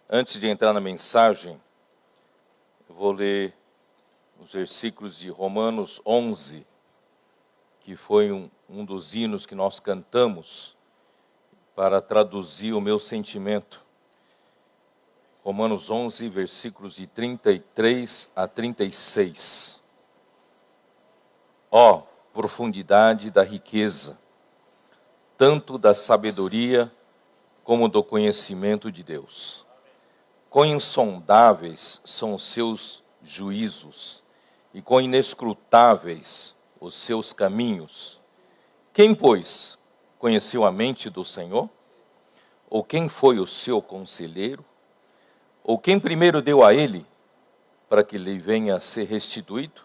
Antes de entrar na mensagem, eu vou ler os versículos de Romanos 11, que foi um dos hinos que nós cantamos para traduzir o meu sentimento. Romanos 11, versículos de 33 a 36. Ó, profundidade da riqueza, tanto da sabedoria como do conhecimento de Deus. Quão insondáveis são os seus juízos e quão inescrutáveis os seus caminhos. Quem, pois, conheceu a mente do Senhor? Ou quem foi o seu conselheiro? Ou quem primeiro deu a ele, para que lhe venha a ser restituído?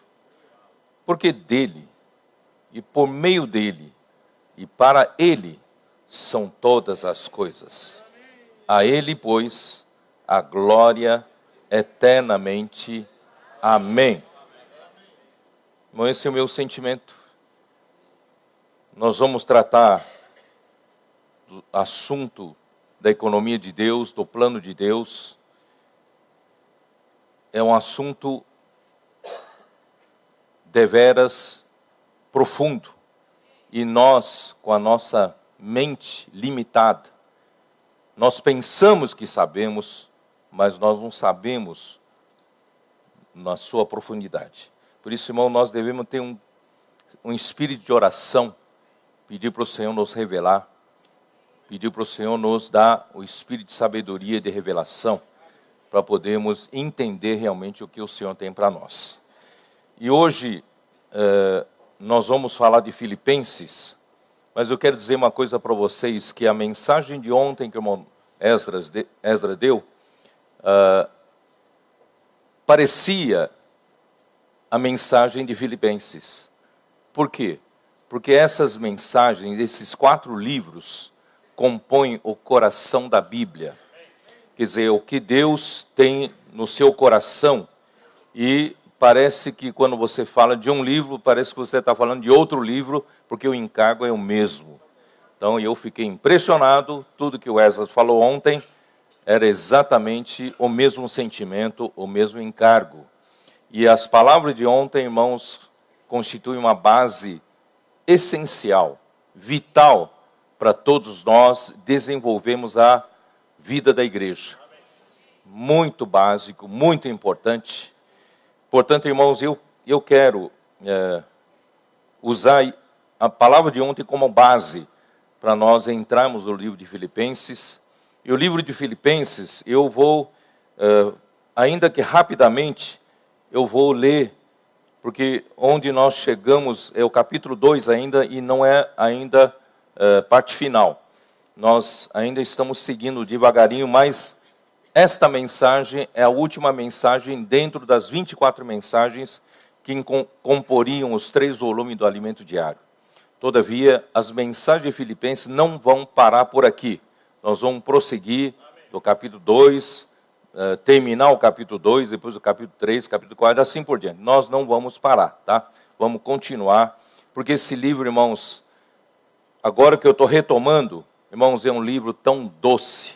Porque dele, e por meio dele, e para ele, são todas as coisas. A ele, pois, a glória eternamente. Amém. Irmão, esse é o meu sentimento. Nós vamos tratar do assunto da economia de Deus, do plano de Deus. É um assunto deveras profundo. E nós, com a nossa mente limitada, nós pensamos que sabemos, mas nós não sabemos na sua profundidade. Por isso, irmão, nós devemos ter um espírito de oração, pedir para o Senhor nos revelar, pedir para o Senhor nos dar o espírito de sabedoria e de revelação, para podermos entender realmente o que o Senhor tem para nós. E hoje nós vamos falar de Filipenses, mas eu quero dizer uma coisa para vocês, que a mensagem de ontem que o irmão Esdras deu, parecia a mensagem de Filipenses. Por quê? Porque essas mensagens, esses 4 livros, compõem o coração da Bíblia. Quer dizer, o que Deus tem no seu coração. E parece que quando você fala de um livro, parece que você está falando de outro livro, porque o encargo é o mesmo. Então eu fiquei impressionado, tudo que o Esdras falou ontem era exatamente o mesmo sentimento, o mesmo encargo. E as palavras de ontem, irmãos, constituem uma base essencial, vital, para todos nós desenvolvermos a vida da igreja. Muito básico, muito importante. Portanto, irmãos, eu quero usar a palavra de ontem como base para nós entrarmos no livro de Filipenses. E o livro de Filipenses, eu vou, ainda que rapidamente, eu vou ler, porque onde nós chegamos é o capítulo 2 ainda, e não é ainda parte final. Nós ainda estamos seguindo devagarinho, mas esta mensagem é a última mensagem dentro das 24 mensagens que comporiam os 3 volumes do Alimento Diário. Todavia, as mensagens de Filipenses não vão parar por aqui. Nós vamos prosseguir do capítulo 2, terminar o capítulo 2, depois o capítulo 3, capítulo 4, assim por diante. Nós não vamos parar, tá? Vamos continuar, porque esse livro, irmãos, agora que eu estou retomando, irmãos, é um livro tão doce,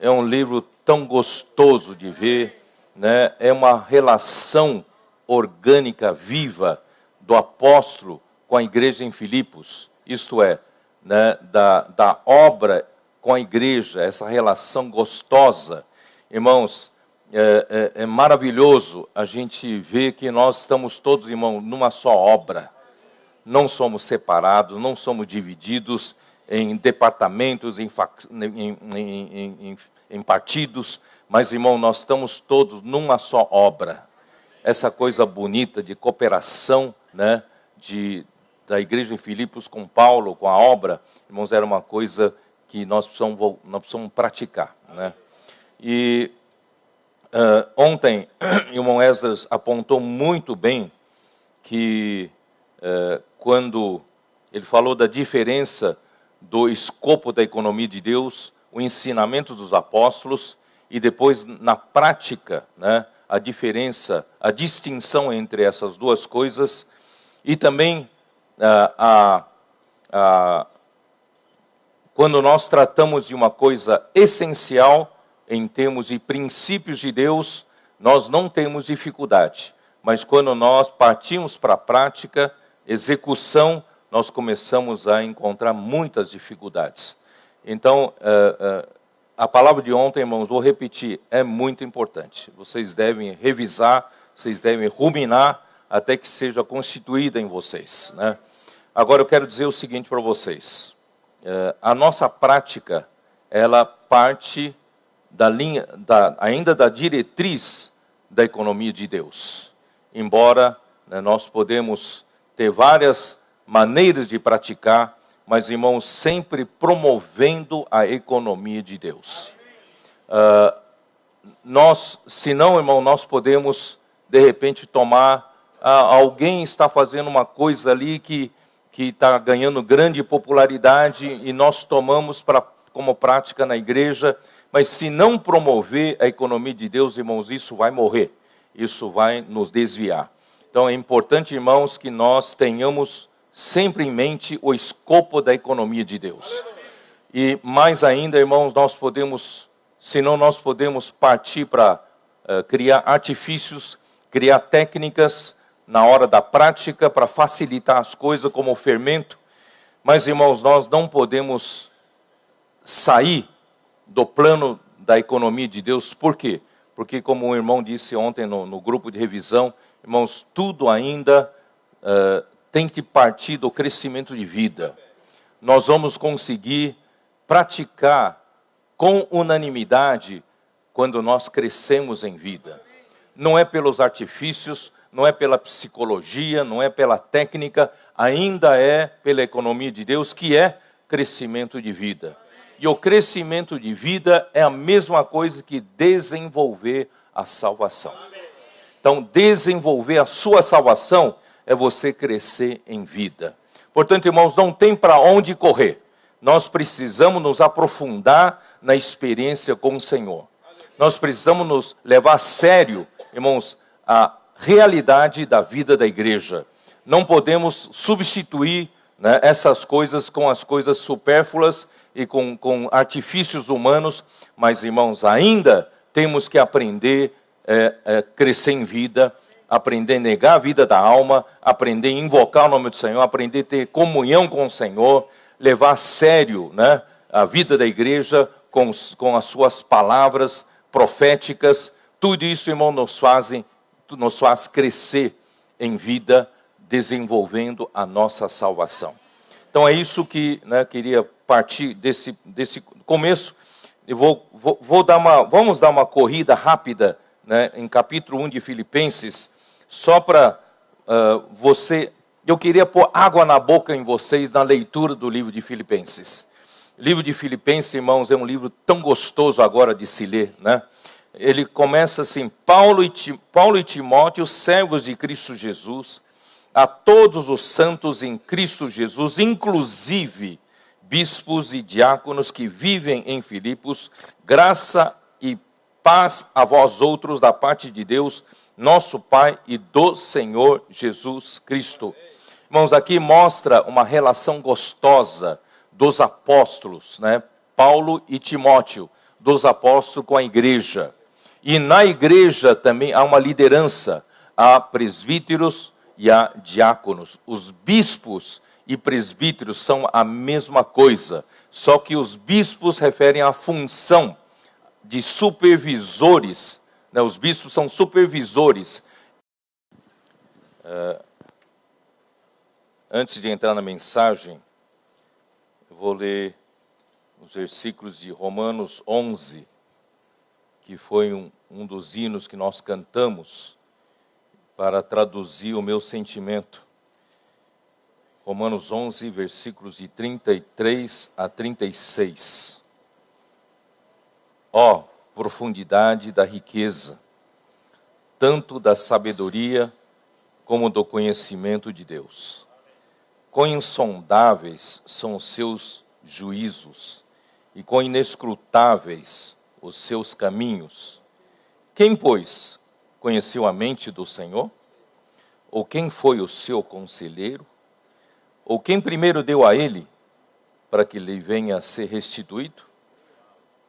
é um livro tão gostoso de ver, né? É uma relação orgânica, viva, do apóstolo com a igreja em Filipos, isto é, né, da obra com a igreja, essa relação gostosa. Irmãos, é maravilhoso a gente ver que nós estamos todos, irmãos, numa só obra. Não somos separados, não somos divididos em departamentos, em partidos, mas, irmão, nós estamos todos numa só obra. Essa coisa bonita de cooperação, né, da igreja em Filipos com Paulo, com a obra, irmãos, era uma coisa que nós precisamos praticar, né? E ontem, o irmão Esdras apontou muito bem que quando ele falou da diferença do escopo da economia de Deus, o ensinamento dos apóstolos, e depois na prática, né, a diferença, a distinção entre essas duas coisas, e também quando nós tratamos de uma coisa essencial, em termos de princípios de Deus, nós não temos dificuldade. Mas quando nós partimos para a prática, execução, nós começamos a encontrar muitas dificuldades. Então, a palavra de ontem, irmãos, vou repetir, é muito importante. Vocês devem revisar, vocês devem ruminar, até que seja constituída em vocês, né? Agora eu quero dizer o seguinte para vocês. A nossa prática, ela parte ainda da diretriz da economia de Deus. Embora, né, nós podemos ter várias maneiras de praticar, mas, irmãos, sempre promovendo a economia de Deus. Senão, irmão, nós podemos, de repente, tomar... alguém está fazendo uma coisa ali que está ganhando grande popularidade e nós tomamos como prática na igreja, mas se não promover a economia de Deus, irmãos, isso vai morrer, isso vai nos desviar. Então é importante, irmãos, que nós tenhamos sempre em mente o escopo da economia de Deus. E mais ainda, irmãos, nós podemos partir para criar artifícios, criar técnicas na hora da prática para facilitar as coisas como o fermento. Mas, irmãos, nós não podemos sair do plano da economia de Deus. Por quê? Porque, como o irmão disse ontem no grupo de revisão, irmãos, tudo ainda tem que partir do crescimento de vida. Nós vamos conseguir praticar com unanimidade quando nós crescemos em vida. Não é pelos artifícios, não é pela psicologia, não é pela técnica, ainda é pela economia de Deus, que é crescimento de vida. E o crescimento de vida é a mesma coisa que desenvolver a salvação. Então, desenvolver a sua salvação é você crescer em vida. Portanto, irmãos, não tem para onde correr. Nós precisamos nos aprofundar na experiência com o Senhor. Nós precisamos nos levar a sério, irmãos, a realidade da vida da igreja. Não podemos substituir, né, essas coisas com as coisas supérfluas e com artifícios humanos, mas, irmãos, ainda temos que aprender a crescer em vida, aprender a negar a vida da alma, aprender a invocar o nome do Senhor, aprender a ter comunhão com o Senhor, levar a sério, né, a vida da igreja com as suas palavras proféticas. Tudo isso, irmão, nos faz crescer em vida, desenvolvendo a nossa salvação. Então é isso que, né, queria partir desse começo. Eu vamos dar uma corrida rápida, né, em capítulo 1 de Filipenses, só para eu queria pôr água na boca em vocês na leitura do livro de Filipenses. O livro de Filipenses, irmãos, é um livro tão gostoso agora de se ler, né? Ele começa assim: Paulo e Timóteo, servos de Cristo Jesus, a todos os santos em Cristo Jesus, inclusive bispos e diáconos que vivem em Filipos, graça e paz a vós outros da parte de Deus, nosso Pai e do Senhor Jesus Cristo. Irmãos, aqui mostra uma relação gostosa dos apóstolos, né? Paulo e Timóteo, dos apóstolos com a igreja. E na igreja também há uma liderança, há presbíteros e há diáconos. Os bispos e presbíteros são a mesma coisa, só que os bispos referem à função de supervisores, né? Os bispos são supervisores. Antes de entrar na mensagem, eu vou ler os versículos de Romanos 11, que foi um dos hinos que nós cantamos para traduzir o meu sentimento. Romanos 11, versículos de 33 a 36. Ó, profundidade da riqueza, tanto da sabedoria como do conhecimento de Deus. Quão insondáveis são os seus juízos e quão inescrutáveis os seus caminhos. Quem, pois, conheceu a mente do Senhor? Ou quem foi o seu conselheiro? Ou quem primeiro deu a ele? para que lhe venha a ser restituído?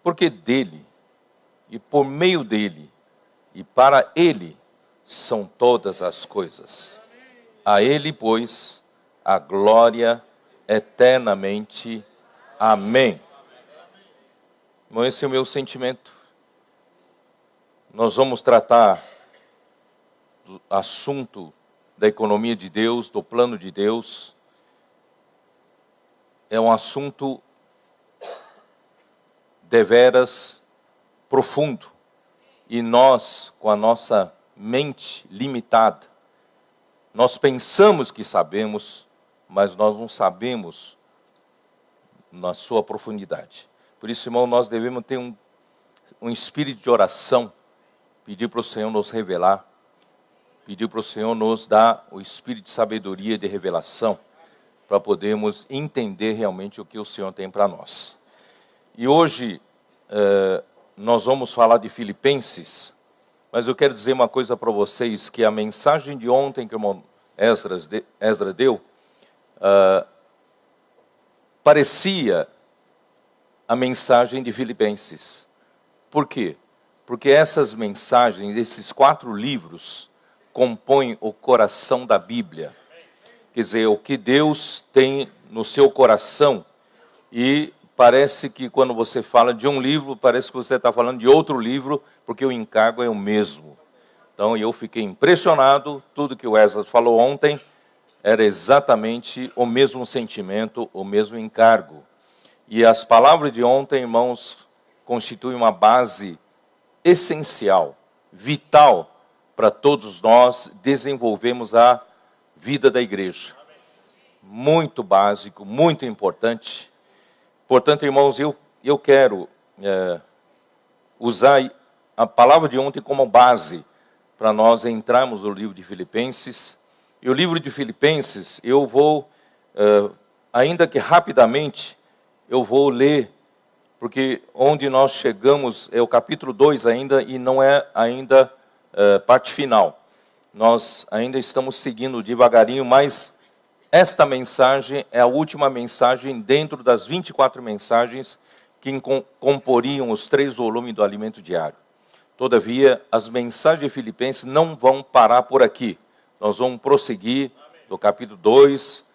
Porque dele, e por meio dele, e para ele, são todas as coisas. A ele, pois, a glória eternamente. Amém. Bom, esse é o meu sentimento. Nós vamos tratar do assunto da economia de Deus, do plano de Deus. É um assunto deveras profundo. E nós, com a nossa mente limitada, nós pensamos que sabemos, mas nós não sabemos na sua profundidade. Por isso, irmão, nós devemos ter um espírito de oração, pedir para o Senhor nos revelar, pedir para o Senhor nos dar o espírito de sabedoria e de revelação, para podermos entender realmente o que o Senhor tem para nós. E hoje nós vamos falar de Filipenses, mas eu quero dizer uma coisa para vocês, que a mensagem de ontem que o irmão Esdras deu, parecia a mensagem de Filipenses. Por quê? Porque essas mensagens, esses 4 livros, compõem o coração da Bíblia. Quer dizer, o que Deus tem no seu coração. E parece que quando você fala de um livro, parece que você está falando de outro livro, porque o encargo é o mesmo. Então eu fiquei impressionado, tudo que o Esdras falou ontem era exatamente o mesmo sentimento, o mesmo encargo. E as palavras de ontem, irmãos, constituem uma base essencial, vital, para todos nós desenvolvermos a vida da igreja. Muito básico, muito importante. Portanto, irmãos, eu quero usar a palavra de ontem como base para nós entrarmos no livro de Filipenses. E o livro de Filipenses, eu vou, ainda que rapidamente, eu vou ler, porque onde nós chegamos é o capítulo 2 ainda, e não é ainda parte final. Nós ainda estamos seguindo devagarinho, mas esta mensagem é a última mensagem dentro das 24 mensagens que comporiam os 3 volumes do Alimento Diário. Todavia, as mensagens de Filipenses não vão parar por aqui. Nós vamos prosseguir do capítulo 2,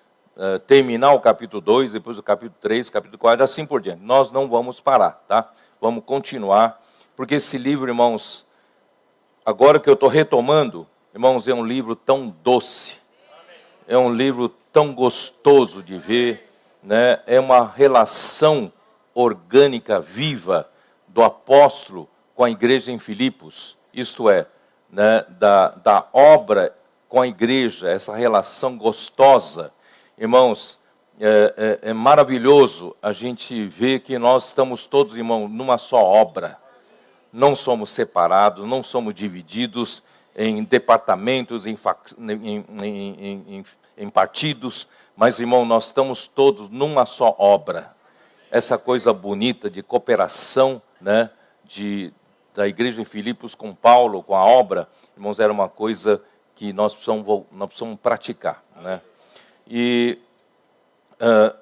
terminar o capítulo 2, depois o capítulo 3, capítulo 4, assim por diante. Nós não vamos parar, tá? Vamos continuar, porque esse livro, irmãos, agora que eu estou retomando, irmãos, é um livro tão doce, é um livro tão gostoso de ver, né? É uma relação orgânica, viva, do apóstolo com a igreja em Filipos, isto é, né, da obra com a igreja, essa relação gostosa. Irmãos, é maravilhoso a gente ver que nós estamos todos, irmãos, numa só obra. Não somos separados, não somos divididos em departamentos, em partidos, mas, irmão, nós estamos todos numa só obra. Essa coisa bonita de cooperação, né, da igreja em Filipos com Paulo, com a obra, irmãos, era uma coisa que nós precisamos praticar, né? E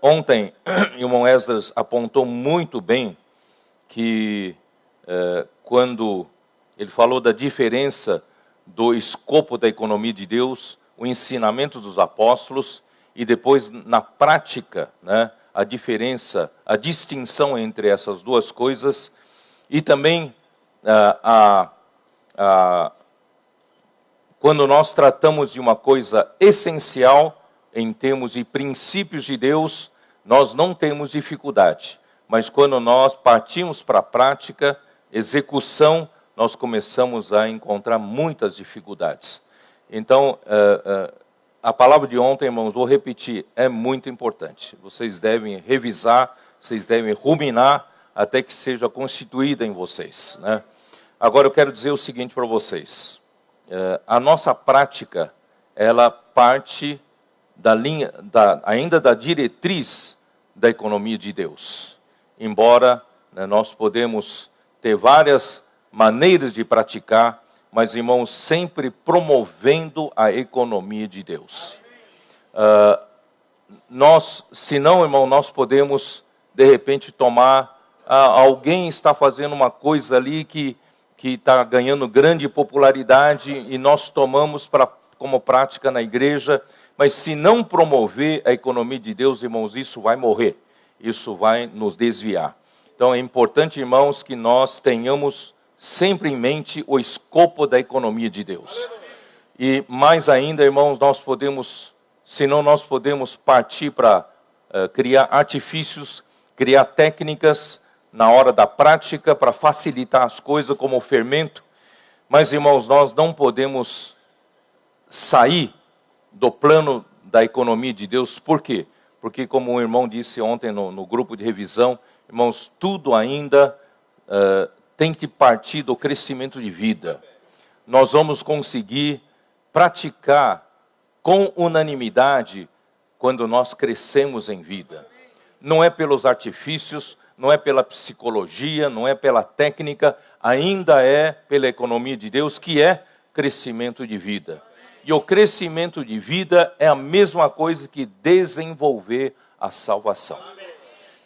ontem, o irmão Esdras apontou muito bem que quando ele falou da diferença do escopo da economia de Deus, o ensinamento dos apóstolos, e depois, na prática, né, a diferença, a distinção entre essas duas coisas, e também quando nós tratamos de uma coisa essencial, em termos de princípios de Deus, nós não temos dificuldade. Mas quando nós partimos para a prática, execução, nós começamos a encontrar muitas dificuldades. Então, a palavra de ontem, irmãos, vou repetir, é muito importante. Vocês devem revisar, vocês devem ruminar, até que seja constituída em vocês, né? Agora eu quero dizer o seguinte para vocês. A nossa prática, ela parte ainda da diretriz da economia de Deus. Embora, né, nós podemos ter várias maneiras de praticar, mas, irmãos, sempre promovendo a economia de Deus. senão, irmão, nós podemos, de repente, tomar... alguém está fazendo uma coisa ali que está ganhando grande popularidade e nós tomamos como prática na igreja, mas se não promover a economia de Deus, irmãos, isso vai morrer, isso vai nos desviar. Então é importante, irmãos, que nós tenhamos sempre em mente o escopo da economia de Deus. E mais ainda, irmãos, senão nós podemos partir para criar artifícios, criar técnicas na hora da prática para facilitar as coisas como o fermento. Mas, irmãos, nós não podemos sair do plano da economia de Deus. Por quê? Porque, como o irmão disse ontem no grupo de revisão, irmãos, tudo ainda tem que partir do crescimento de vida. Nós vamos conseguir praticar com unanimidade quando nós crescemos em vida. Não é pelos artifícios, não é pela psicologia, não é pela técnica, ainda é pela economia de Deus, que é crescimento de vida. E o crescimento de vida é a mesma coisa que desenvolver a salvação.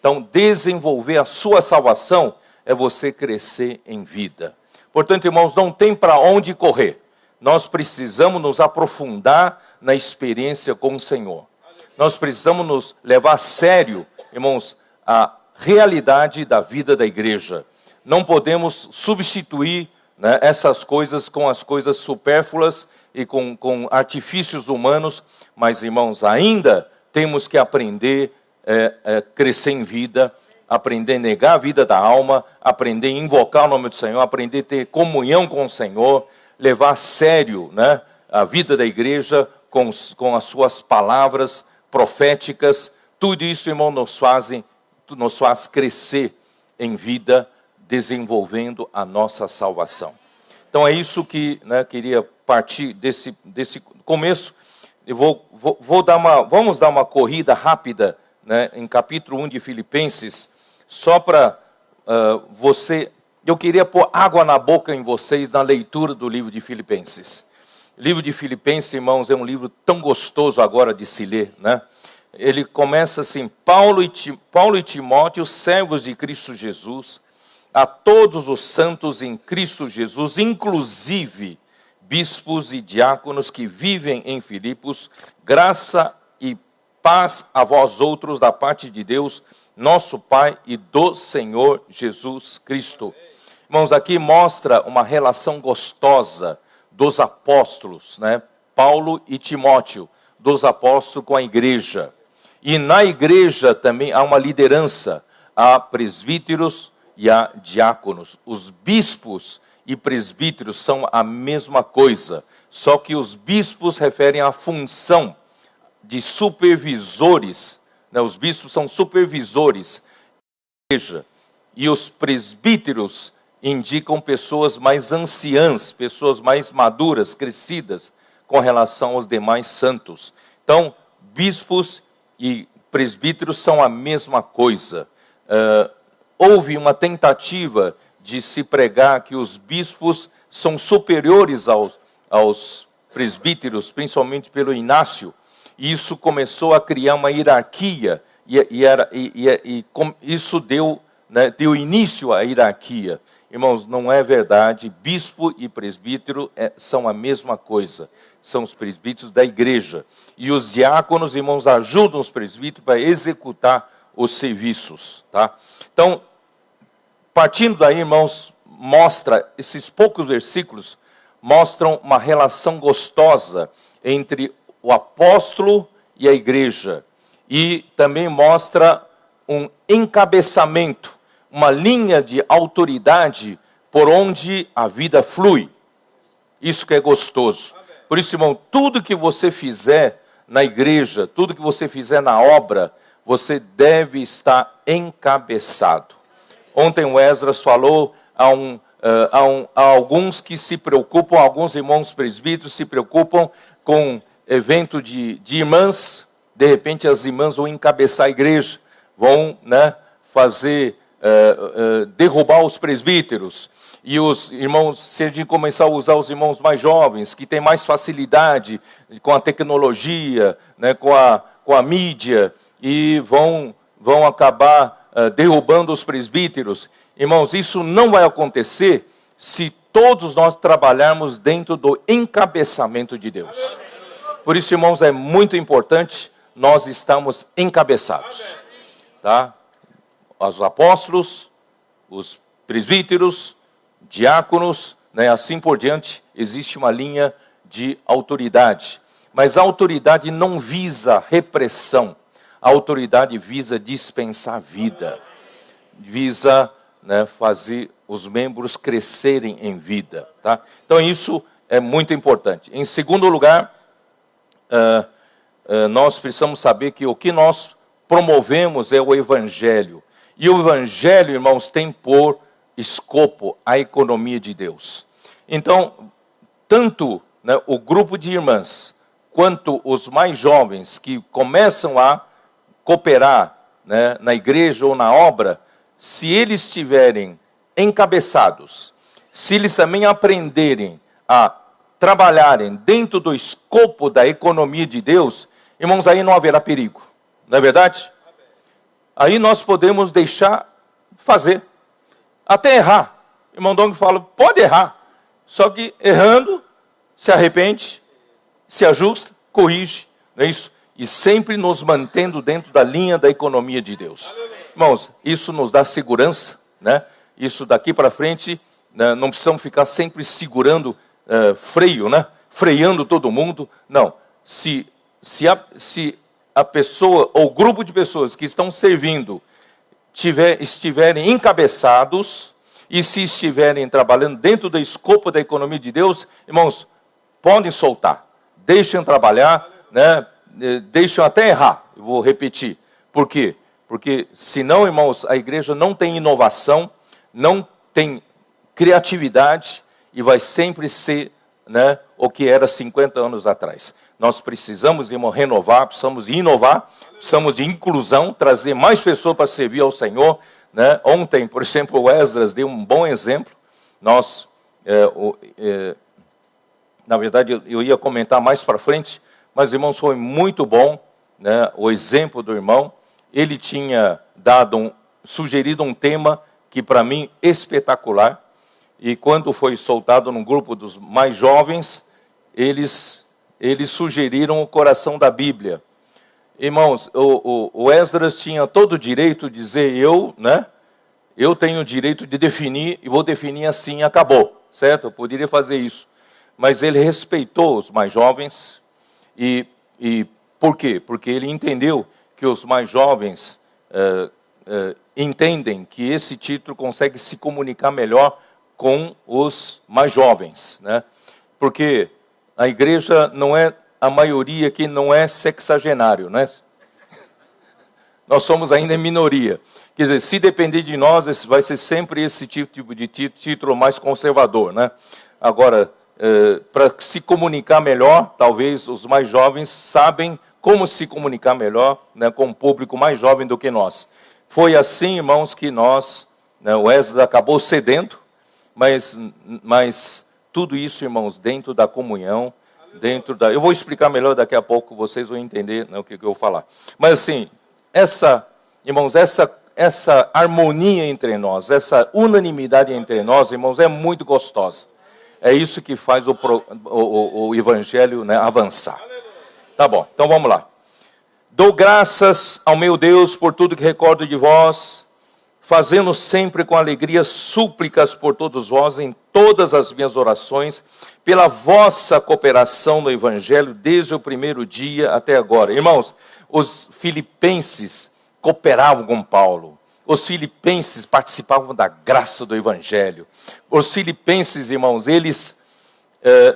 Então, desenvolver a sua salvação é você crescer em vida. Portanto, irmãos, não tem para onde correr. Nós precisamos nos aprofundar na experiência com o Senhor. Nós precisamos nos levar a sério, irmãos, a realidade da vida da igreja. Não podemos substituir, né, essas coisas com as coisas supérfluas e com artifícios humanos, mas, irmãos, ainda temos que aprender a crescer em vida, aprender a negar a vida da alma, aprender a invocar o nome do Senhor, aprender a ter comunhão com o Senhor, levar a sério, né, a vida da igreja com as suas palavras proféticas. Tudo isso, irmão, nos faz crescer em vida, desenvolvendo a nossa salvação. Então é isso que, né, queria partir desse começo. Eu vamos dar uma corrida rápida, né, em capítulo 1 de Filipenses, só para eu queria pôr água na boca em vocês na leitura do livro de Filipenses. O livro de Filipenses, irmãos, é um livro tão gostoso agora de se ler, né? Ele começa assim: Paulo e Timóteo, servos de Cristo Jesus, a todos os santos em Cristo Jesus, inclusive bispos e diáconos que vivem em Filipos, graça e paz a vós outros da parte de Deus, nosso Pai e do Senhor Jesus Cristo. Irmãos, aqui mostra uma relação gostosa dos apóstolos, né? Paulo e Timóteo, dos apóstolos com a igreja. E na igreja também há uma liderança, há presbíteros e há diáconos. Os bispos e presbíteros são a mesma coisa, só que os bispos referem à função de supervisores, né? Os bispos são supervisores da igreja, e os presbíteros indicam pessoas mais anciãs, pessoas mais maduras, crescidas, com relação aos demais santos. Então, bispos e presbíteros são a mesma coisa. Houve uma tentativa de se pregar que os bispos são superiores aos presbíteros, principalmente pelo Inácio, e isso começou a criar uma hierarquia, isso deu início à hierarquia. Irmãos, não é verdade. Bispo e presbítero são a mesma coisa. São os presbíteros da igreja. E os diáconos, irmãos, ajudam os presbíteros para executar os serviços. Tá? Então, partindo daí, irmãos, esses poucos versículos mostram uma relação gostosa entre o apóstolo e a igreja. E também mostra um encabeçamento, uma linha de autoridade por onde a vida flui. Isso que é gostoso. Por isso, irmão, tudo que você fizer na igreja, tudo que você fizer na obra, você deve estar encabeçado. Ontem o Esdras falou, há alguns que se preocupam, alguns irmãos presbíteros se preocupam com evento de irmãs. De repente as irmãs vão encabeçar a igreja, vão, né, derrubar os presbíteros. E os irmãos, se a gente começar a usar os irmãos mais jovens, que têm mais facilidade com a tecnologia, né, com com a mídia e vão acabar derrubando os presbíteros. Irmãos, isso não vai acontecer se todos nós trabalharmos dentro do encabeçamento de Deus. Por isso, irmãos, é muito importante nós estarmos encabeçados. Tá? Os apóstolos, os presbíteros, diáconos, né, assim por diante, existe uma linha de autoridade. Mas a autoridade não visa repressão. A autoridade visa dispensar vida. Visa, né, fazer os membros crescerem em vida. Tá? Então isso é muito importante. Em segundo lugar, nós precisamos saber que o que nós promovemos é o Evangelho. E o Evangelho, irmãos, tem por escopo a economia de Deus. Então, tanto, né, o grupo de irmãs, quanto os mais jovens que começam a cooperar, né, na igreja ou na obra, se eles estiverem encabeçados, se eles também aprenderem a trabalharem dentro do escopo da economia de Deus, irmãos, aí não haverá perigo. Não é verdade? Aí nós podemos deixar fazer, até errar. Irmão Dong fala, pode errar, só que errando, se arrepende, se ajusta, corrige, não é isso? E sempre nos mantendo dentro da linha da economia de Deus. Irmãos, isso nos dá segurança, né? Isso daqui para frente, né, não precisamos ficar sempre segurando freio, né? Freando todo mundo. Não, se a pessoa ou grupo de pessoas que estão servindo estiverem encabeçados e se estiverem trabalhando dentro do escopo da economia de Deus, irmãos, podem soltar, deixem trabalhar, né? Deixem até errar, eu vou repetir. Por quê? Porque senão, irmãos, a igreja não tem inovação, não tem criatividade e vai sempre ser, né, o que era 50 anos atrás. Nós precisamos, irmão, renovar, precisamos inovar, precisamos de inclusão, trazer mais pessoas para servir ao Senhor. Né? Ontem, por exemplo, o Esdras deu um bom exemplo. Nós, na verdade, eu ia comentar mais para frente, mas, irmãos, foi muito bom, né, o exemplo do irmão. Ele tinha sugerido um tema que, para mim, espetacular. E quando foi soltado num grupo dos mais jovens, eles sugeriram o coração da Bíblia. Irmãos, o Esdras tinha todo o direito de dizer, eu tenho o direito de definir, e vou definir assim, acabou, certo? Eu poderia fazer isso. Mas ele respeitou os mais jovens, e por quê? Porque ele entendeu que os mais jovens entendem que esse título consegue se comunicar melhor com os mais jovens, né? Porque a igreja não é, a maioria que não é sexagenário, né? Nós somos ainda em minoria. Quer dizer, se depender de nós, vai ser sempre esse tipo de título mais conservador, né? Agora, para se comunicar melhor, talvez os mais jovens sabem como se comunicar melhor, né, com um público mais jovem do que nós. Foi assim, irmãos, que nós, né, o Esdras acabou cedendo, mas tudo isso, irmãos, dentro da comunhão, eu vou explicar melhor daqui a pouco, vocês vão entender, né, o que eu vou falar. Mas assim, irmãos, essa harmonia entre nós, essa unanimidade entre nós, irmãos, é muito gostosa. É isso que faz o Evangelho, né, avançar. Tá bom, então vamos lá. Dou graças ao meu Deus por tudo que recordo de vós, fazendo sempre com alegria súplicas por todos vós em todas as minhas orações, pela vossa cooperação no Evangelho desde o primeiro dia até agora. Irmãos, os filipenses cooperavam com Paulo. Os filipenses participavam da graça do Evangelho. Os filipenses, irmãos,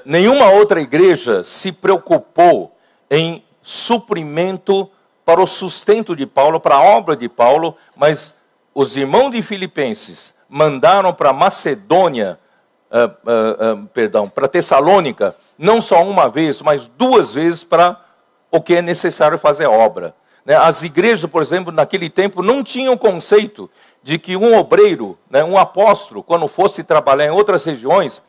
nenhuma outra igreja se preocupou em suprimento para o sustento de Paulo, para a obra de Paulo, mas os irmãos de Filipenses mandaram para Macedônia, para Tessalônica, não só uma vez, mas 2 vezes para o que é necessário fazer a obra. As igrejas, por exemplo, naquele tempo não tinham conceito de que um obreiro, um apóstolo, quando fosse trabalhar em outras regiões,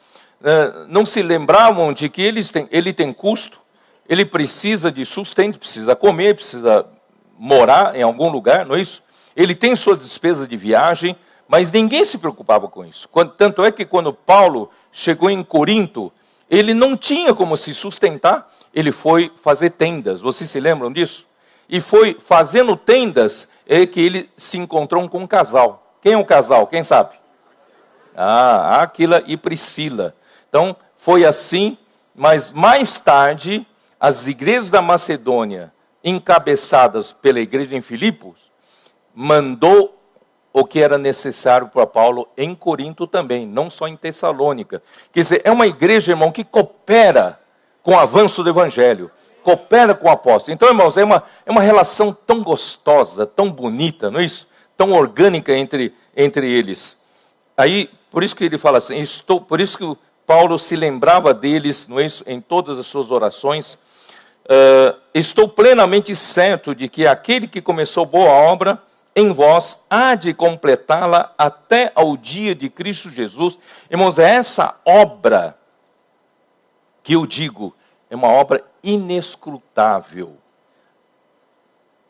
não se lembravam de que ele tem custo, ele precisa de sustento, precisa comer, precisa morar em algum lugar, não é isso? Ele tem suas despesas de viagem, mas ninguém se preocupava com isso. Tanto é que quando Paulo chegou em Corinto, ele não tinha como se sustentar, ele foi fazer tendas. Vocês se lembram disso? E foi fazendo tendas que ele se encontrou com um casal. Quem é o casal? Quem sabe? Áquila e Priscila. Então, foi assim, mas mais tarde, as igrejas da Macedônia, encabeçadas pela igreja em Filipos, mandou o que era necessário para Paulo em Corinto também, não só em Tessalônica. Quer dizer, é uma igreja, irmão, que coopera com o avanço do evangelho, coopera com o apóstolo. Então, irmãos, é uma relação tão gostosa, tão bonita, não é isso? Tão orgânica entre eles. Aí, por isso que ele fala assim, por isso que Paulo se lembrava deles, não é isso? Em todas as suas orações. Estou plenamente certo de que aquele que começou boa obra em vós há de completá-la até ao dia de Cristo Jesus. Irmãos, é essa obra que eu digo, é uma obra inescrutável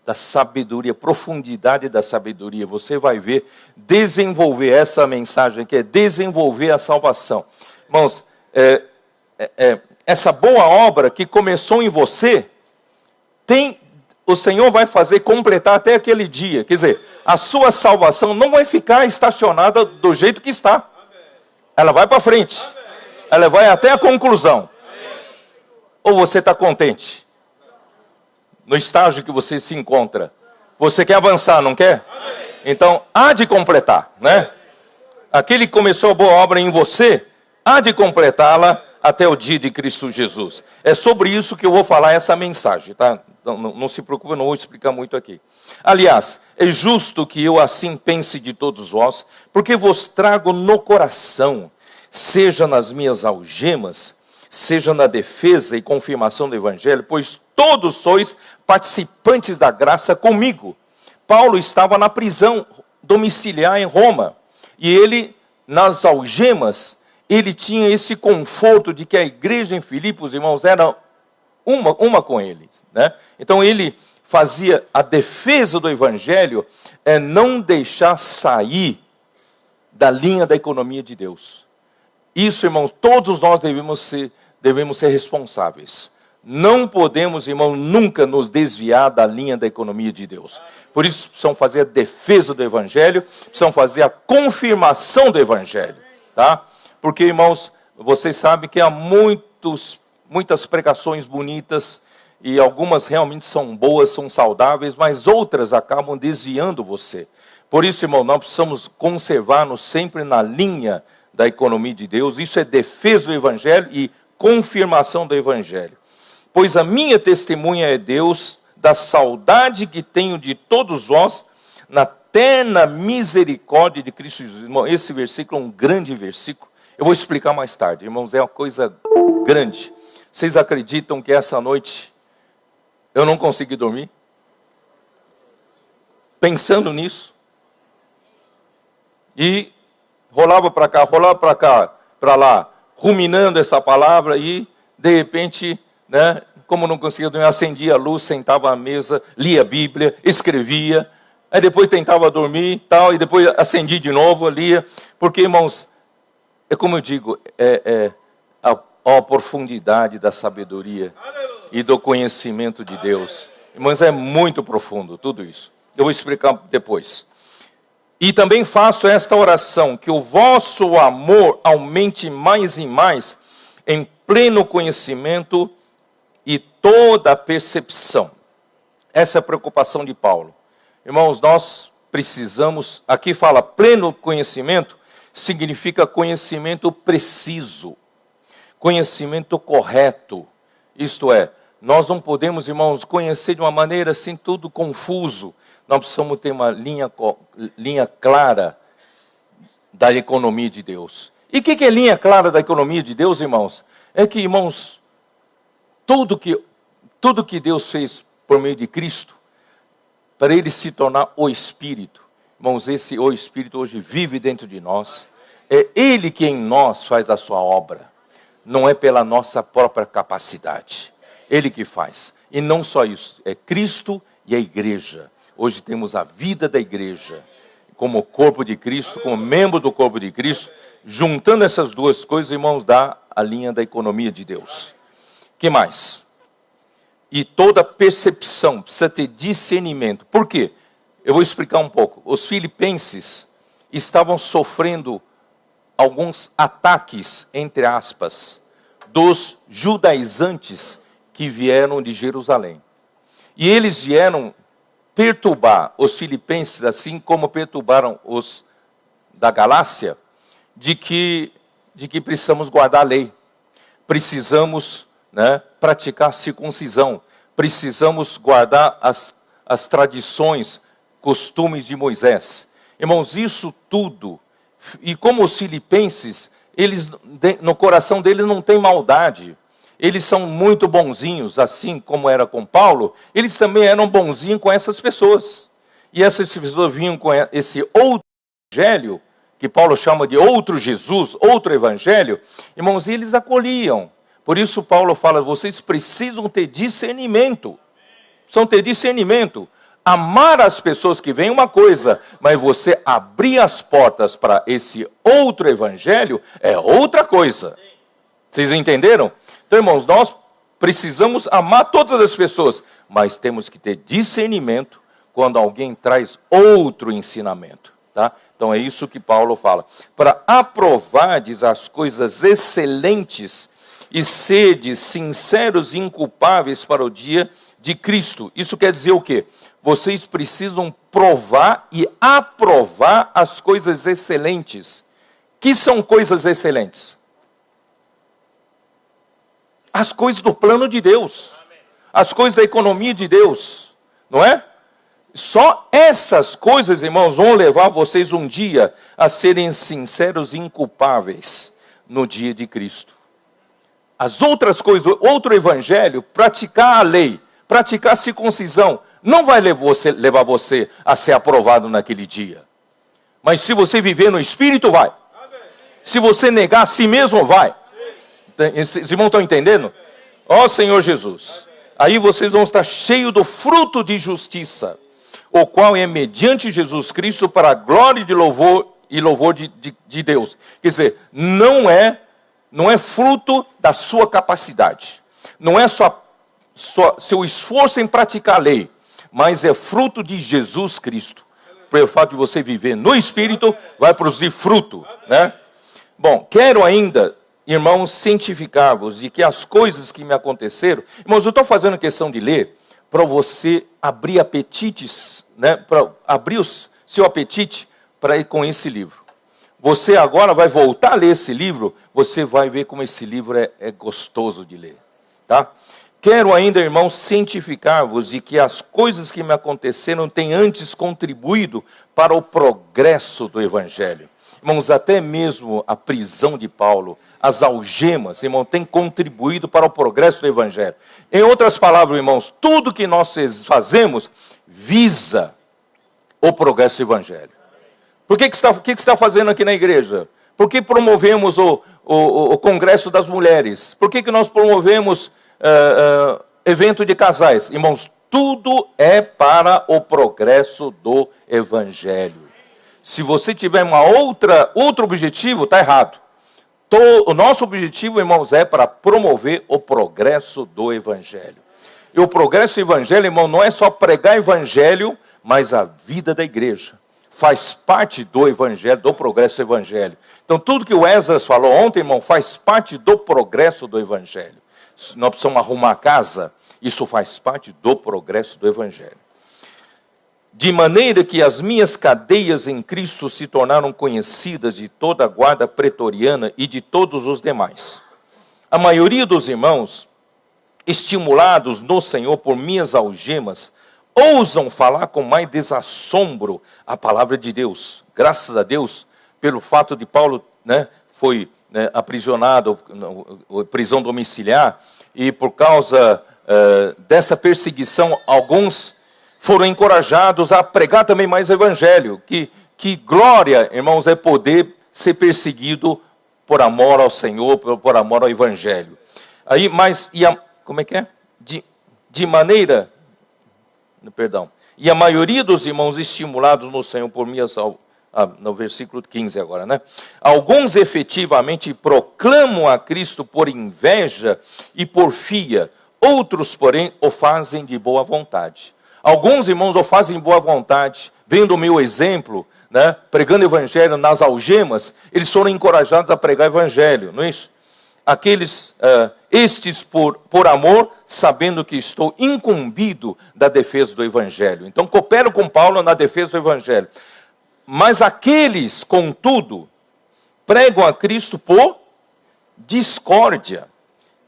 da sabedoria, profundidade da sabedoria. Você vai ver, desenvolver essa mensagem que é desenvolver a salvação. Irmãos, essa boa obra que começou em você, o Senhor vai fazer completar até aquele dia. Quer dizer, a sua salvação não vai ficar estacionada do jeito que está. Ela vai para frente. Ela vai até a conclusão. Ou você está contente no estágio que você se encontra? Você quer avançar, não quer? Então, há de completar, né? Aquele que começou a boa obra em você, há de completá-la até o dia de Cristo Jesus. É sobre isso que eu vou falar essa mensagem, tá? Não se preocupe, não vou explicar muito aqui. Aliás, é justo que eu assim pense de todos vós, porque vos trago no coração, seja nas minhas algemas, seja na defesa e confirmação do Evangelho, pois todos sois participantes da graça comigo. Paulo estava na prisão domiciliar em Roma, e ele, nas algemas, ele tinha esse conforto de que a igreja em Filipos, irmãos, era uma com eles, né? Então ele fazia a defesa do evangelho, não deixar sair da linha da economia de Deus. Isso, irmãos, todos nós devemos ser responsáveis. Não podemos, irmão, nunca nos desviar da linha da economia de Deus. Por isso, precisamos fazer a defesa do evangelho, precisamos fazer a confirmação do evangelho, tá? Porque, irmãos, vocês sabem que há muitas pregações bonitas, e algumas realmente são boas, são saudáveis, mas outras acabam desviando você. Por isso, irmão, nós precisamos conservar-nos sempre na linha da economia de Deus. Isso é defesa do evangelho e confirmação do evangelho. Pois a minha testemunha é Deus, da saudade que tenho de todos vós, na terna misericórdia de Cristo Jesus. Irmão, esse versículo é um grande versículo. Eu vou explicar mais tarde, irmãos, é uma coisa grande. Vocês acreditam que essa noite eu não consegui dormir? Pensando nisso. E rolava para cá, para lá, ruminando essa palavra, e de repente, né, como não conseguia dormir, acendia a luz, sentava à mesa, lia a Bíblia, escrevia, aí depois tentava dormir, tal, e depois acendia de novo, lia, porque, irmãos, é como eu digo, a profundidade da sabedoria e do conhecimento de Deus. Irmãos, é muito profundo tudo isso. Eu vou explicar depois. E também faço esta oração, que o vosso amor aumente mais e mais em pleno conhecimento e toda a percepção. Essa é a preocupação de Paulo. Irmãos, nós precisamos, aqui fala pleno conhecimento, significa conhecimento preciso, conhecimento correto. Isto é, nós não podemos, irmãos, conhecer de uma maneira assim tudo confuso. Nós precisamos ter uma linha clara da economia de Deus. E o que é linha clara da economia de Deus, irmãos? É que, irmãos, tudo que Deus fez por meio de Cristo, para Ele se tornar o Espírito. Irmãos, o Espírito hoje vive dentro de nós. É Ele que em nós faz a sua obra. Não é pela nossa própria capacidade. Ele que faz. E não só isso, é Cristo e a igreja. Hoje temos a vida da igreja, como corpo de Cristo, como membro do corpo de Cristo. Juntando essas duas coisas, irmãos, dá a linha da economia de Deus. Que mais? E toda percepção precisa ter discernimento. Por quê? Eu vou explicar um pouco. Os filipenses estavam sofrendo alguns ataques, entre aspas, dos judaizantes que vieram de Jerusalém. E eles vieram perturbar os filipenses, assim como perturbaram os da Galácia, de que precisamos guardar a lei, precisamos, praticar a circuncisão, precisamos guardar as tradições, costumes de Moisés. Irmãos, isso tudo, e como os filipenses, eles, no coração deles não tem maldade, eles são muito bonzinhos, assim como era com Paulo, eles também eram bonzinhos com essas pessoas. E essas pessoas vinham com esse outro evangelho, que Paulo chama de outro Jesus, outro evangelho, irmãos, e eles acolhiam. Por isso Paulo fala, vocês precisam ter discernimento. Precisam ter discernimento. Amar as pessoas que vêm uma coisa, mas você abrir as portas para esse outro evangelho é outra coisa. Vocês entenderam? Então, irmãos, nós precisamos amar todas as pessoas, mas temos que ter discernimento quando alguém traz outro ensinamento. Tá? Então é isso que Paulo fala. Para aprovardes as coisas excelentes e sedes sinceros e inculpáveis para o dia de Cristo. Isso quer dizer o quê? Vocês precisam provar e aprovar as coisas excelentes. Que são coisas excelentes? As coisas do plano de Deus. As coisas da economia de Deus. Não é? Só essas coisas, irmãos, vão levar vocês um dia a serem sinceros e inculpáveis no dia de Cristo. As outras coisas, outro evangelho, praticar a lei, praticar a circuncisão, não vai levar você a ser aprovado naquele dia. Mas se você viver no Espírito, vai. Se você negar a si mesmo, vai. Esses irmãos estão entendendo? Ó Senhor Jesus. Aí vocês vão estar cheios do fruto de justiça, o qual é mediante Jesus Cristo para a glória de louvor e louvor de Deus. Quer dizer, não é fruto da sua capacidade. Não é seu esforço em praticar a lei, mas é fruto de Jesus Cristo. Pelo fato de você viver no Espírito, vai produzir fruto, né? Bom, quero ainda, irmãos, cientificar-vos de que as coisas que me aconteceram... Irmãos, eu estou fazendo questão de ler para você abrir apetites, né? Para abrir o seu apetite para ir com esse livro. Você agora vai voltar a ler esse livro, você vai ver como esse livro é gostoso de ler, tá? Quero ainda, irmãos, cientificar-vos de que as coisas que me aconteceram têm antes contribuído para o progresso do Evangelho. Irmãos, até mesmo a prisão de Paulo, as algemas, irmão, tem contribuído para o progresso do Evangelho. Em outras palavras, irmãos, tudo que nós fazemos visa o progresso do Evangelho. Por que você está fazendo aqui na igreja? Por que promovemos o Congresso das Mulheres? Por que nós promovemos evento de casais? Irmãos, tudo é para o progresso do Evangelho. Se você tiver outro objetivo, está errado. O nosso objetivo, irmãos, é para promover o progresso do Evangelho. E o progresso do Evangelho, irmão, não é só pregar Evangelho, mas a vida da igreja. Faz parte do Evangelho, do progresso do Evangelho. Então, tudo que o Esdras falou ontem, irmão, faz parte do progresso do Evangelho. Nós precisamos arrumar a casa, isso faz parte do progresso do Evangelho. De maneira que as minhas cadeias em Cristo se tornaram conhecidas de toda a guarda pretoriana e de todos os demais. A maioria dos irmãos, estimulados no Senhor por minhas algemas, ousam falar com mais desassombro a palavra de Deus. Graças a Deus, pelo fato de Paulo, foi aprisionado, prisão domiciliar, e por causa dessa perseguição, alguns foram encorajados a pregar também mais o Evangelho. Que glória, irmãos, é poder ser perseguido por amor ao Senhor, por amor ao Evangelho. Aí, como é que é? E a maioria dos irmãos estimulados no Senhor por minha salvação. No versículo 15 agora, né? Alguns efetivamente proclamam a Cristo por inveja e porfia. Outros, porém, o fazem de boa vontade. Alguns irmãos o fazem de boa vontade, vendo o meu exemplo, né? Pregando o evangelho nas algemas, eles foram encorajados a pregar o evangelho, não é isso? Estes por amor, sabendo que estou incumbido da defesa do evangelho. Então, coopero com Paulo na defesa do evangelho. Mas aqueles, contudo, pregam a Cristo por discórdia,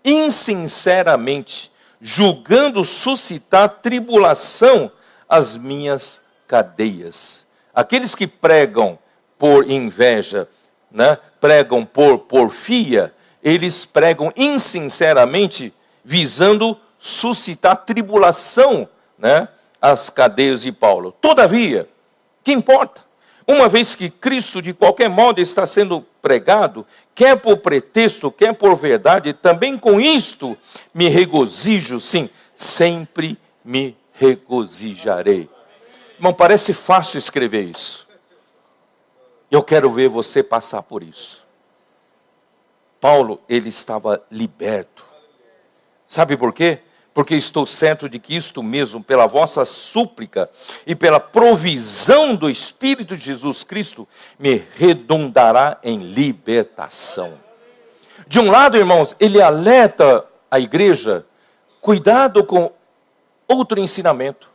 insinceramente, julgando suscitar tribulação às minhas cadeias. Aqueles que pregam por inveja, né, pregam por porfia, eles pregam insinceramente, visando suscitar tribulação, né, às cadeias de Paulo. Todavia, que importa? Uma vez que Cristo, de qualquer modo, está sendo pregado, quer por pretexto, quer por verdade, também com isto me regozijo, sim, sempre me regozijarei. Irmão, parece fácil escrever isso. Eu quero ver você passar por isso. Paulo, ele estava liberto. Sabe por quê? Porque estou certo de que isto mesmo, pela vossa súplica e pela provisão do Espírito de Jesus Cristo, me redundará em libertação. De um lado, irmãos, ele alerta a igreja, cuidado com outro ensinamento,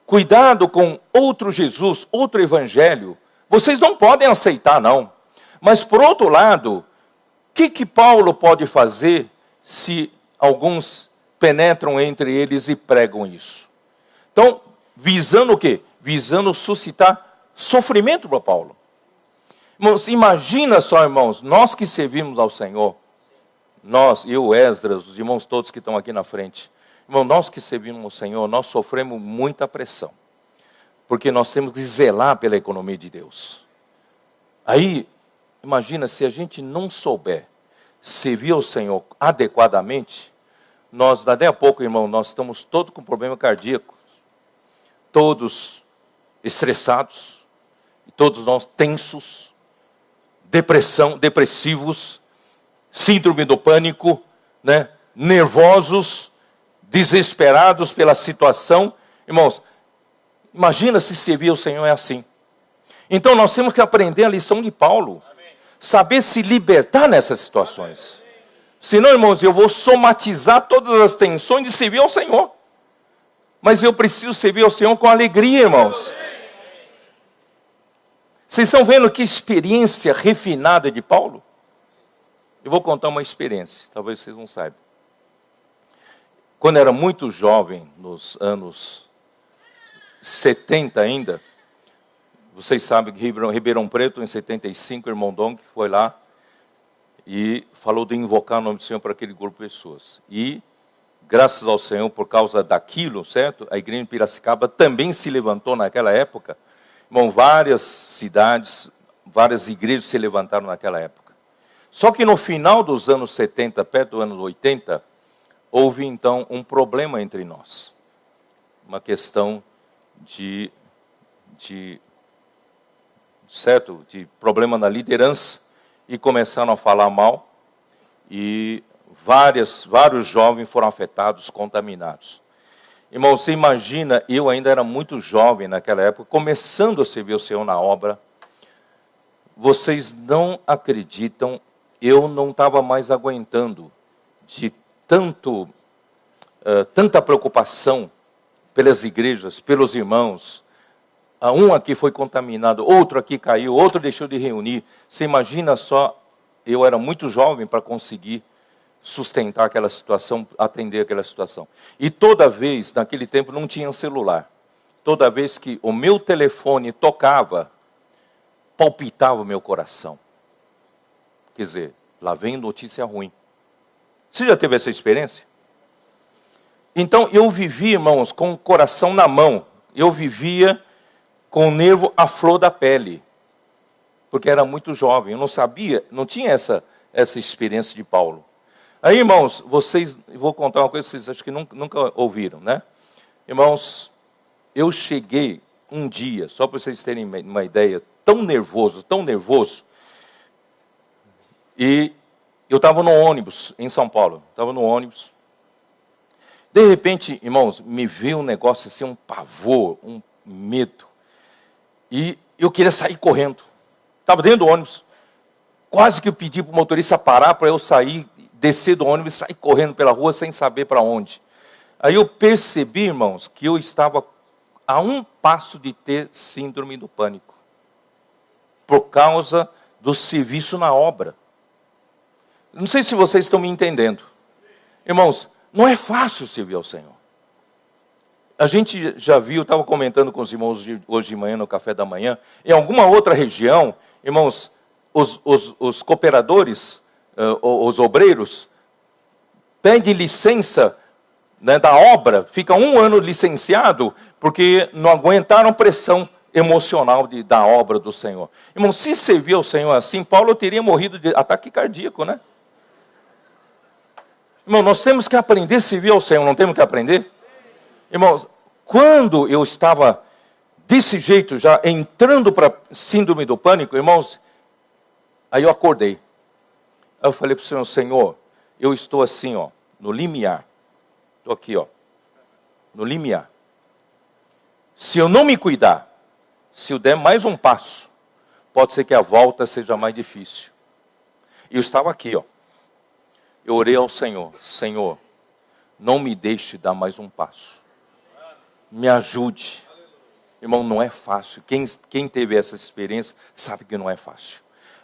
cuidado com outro Jesus, outro evangelho. Vocês não podem aceitar, não. Mas, por outro lado, o que Paulo pode fazer se alguns penetram entre eles e pregam isso? Então, visando o quê? Visando suscitar sofrimento para Paulo. Irmãos, imagina só, irmãos, nós que servimos ao Senhor, nós, eu, Esdras, os irmãos todos que estão aqui na frente, irmão, nós que servimos ao Senhor, nós sofremos muita pressão, porque nós temos que zelar pela economia de Deus. Aí, imagina se a gente não souber servir ao Senhor adequadamente, nós, daqui a pouco, irmão, nós estamos todos com problema cardíaco, todos estressados, todos nós tensos, depressivos, síndrome do pânico, né? Nervosos, desesperados pela situação. Irmãos, imagina se servir ao Senhor é assim. Então nós temos que aprender a lição de Paulo, saber se libertar nessas situações. Senão, irmãos, eu vou somatizar todas as tensões de servir ao Senhor. Mas eu preciso servir ao Senhor com alegria, irmãos. Vocês estão vendo que experiência refinada de Paulo? Eu vou contar uma experiência, talvez vocês não saibam. Quando eu era muito jovem, nos anos 70 ainda, vocês sabem que Ribeirão Preto, em 75, o irmão Dong foi lá e falou de invocar o nome do Senhor para aquele grupo de pessoas. E, graças ao Senhor, por causa daquilo, certo? A igreja de Piracicaba também se levantou naquela época. Irmão, várias cidades, várias igrejas se levantaram naquela época. Só que no final dos anos 70, perto dos anos 80, houve então um problema entre nós. Uma questão de problema na liderança. E começaram a falar mal, e vários jovens foram afetados, contaminados. Irmão, você imagina, eu ainda era muito jovem naquela época, começando a servir o Senhor na obra. Vocês não acreditam, eu não estava mais aguentando de tanta preocupação pelas igrejas, pelos irmãos. Um aqui foi contaminado, outro aqui caiu, outro deixou de reunir. Você imagina só, eu era muito jovem para conseguir sustentar aquela situação, atender aquela situação. E toda vez, naquele tempo não tinha celular, toda vez que o meu telefone tocava, palpitava o meu coração. Quer dizer, lá vem notícia ruim. Você já teve essa experiência? Então eu vivia, irmãos, com o coração na mão. Eu vivia com o nervo à flor da pele, porque era muito jovem, eu não sabia, não tinha essa experiência de Paulo. Aí, irmãos, vou contar uma coisa que vocês acho que nunca ouviram, né? Irmãos, eu cheguei um dia, só para vocês terem uma ideia, tão nervoso, e eu estava no ônibus em São Paulo, estava no ônibus. De repente, irmãos, me veio um negócio assim, um pavor, um medo. E eu queria sair correndo. Estava dentro do ônibus. Quase que eu pedi para o motorista parar para eu sair, descer do ônibus e sair correndo pela rua sem saber para onde. Aí eu percebi, irmãos, que eu estava a um passo de ter síndrome do pânico. Por causa do serviço na obra. Não sei se vocês estão me entendendo. Irmãos, não é fácil servir ao Senhor. A gente já viu, estava comentando com os irmãos hoje de manhã, no café da manhã, em alguma outra região, irmãos, os cooperadores, os obreiros, pedem licença, né, da obra, fica 1 ano licenciado, porque não aguentaram pressão emocional da obra do Senhor. Irmão, se servir ao Senhor assim, Paulo teria morrido de ataque cardíaco, né? Irmão, nós temos que aprender a servir ao Senhor, não temos que aprender? Irmãos, quando eu estava desse jeito, já entrando para síndrome do pânico, irmãos, aí eu acordei. Aí eu falei para o Senhor, Senhor, eu estou assim, ó, no limiar. Estou aqui, ó, no limiar. Se eu não me cuidar, se eu der mais um passo, pode ser que a volta seja mais difícil. E eu estava aqui, ó. Eu orei ao Senhor, Senhor, não me deixe dar mais um passo. Me ajude. Irmão, não é fácil. Quem teve essa experiência sabe que não é fácil.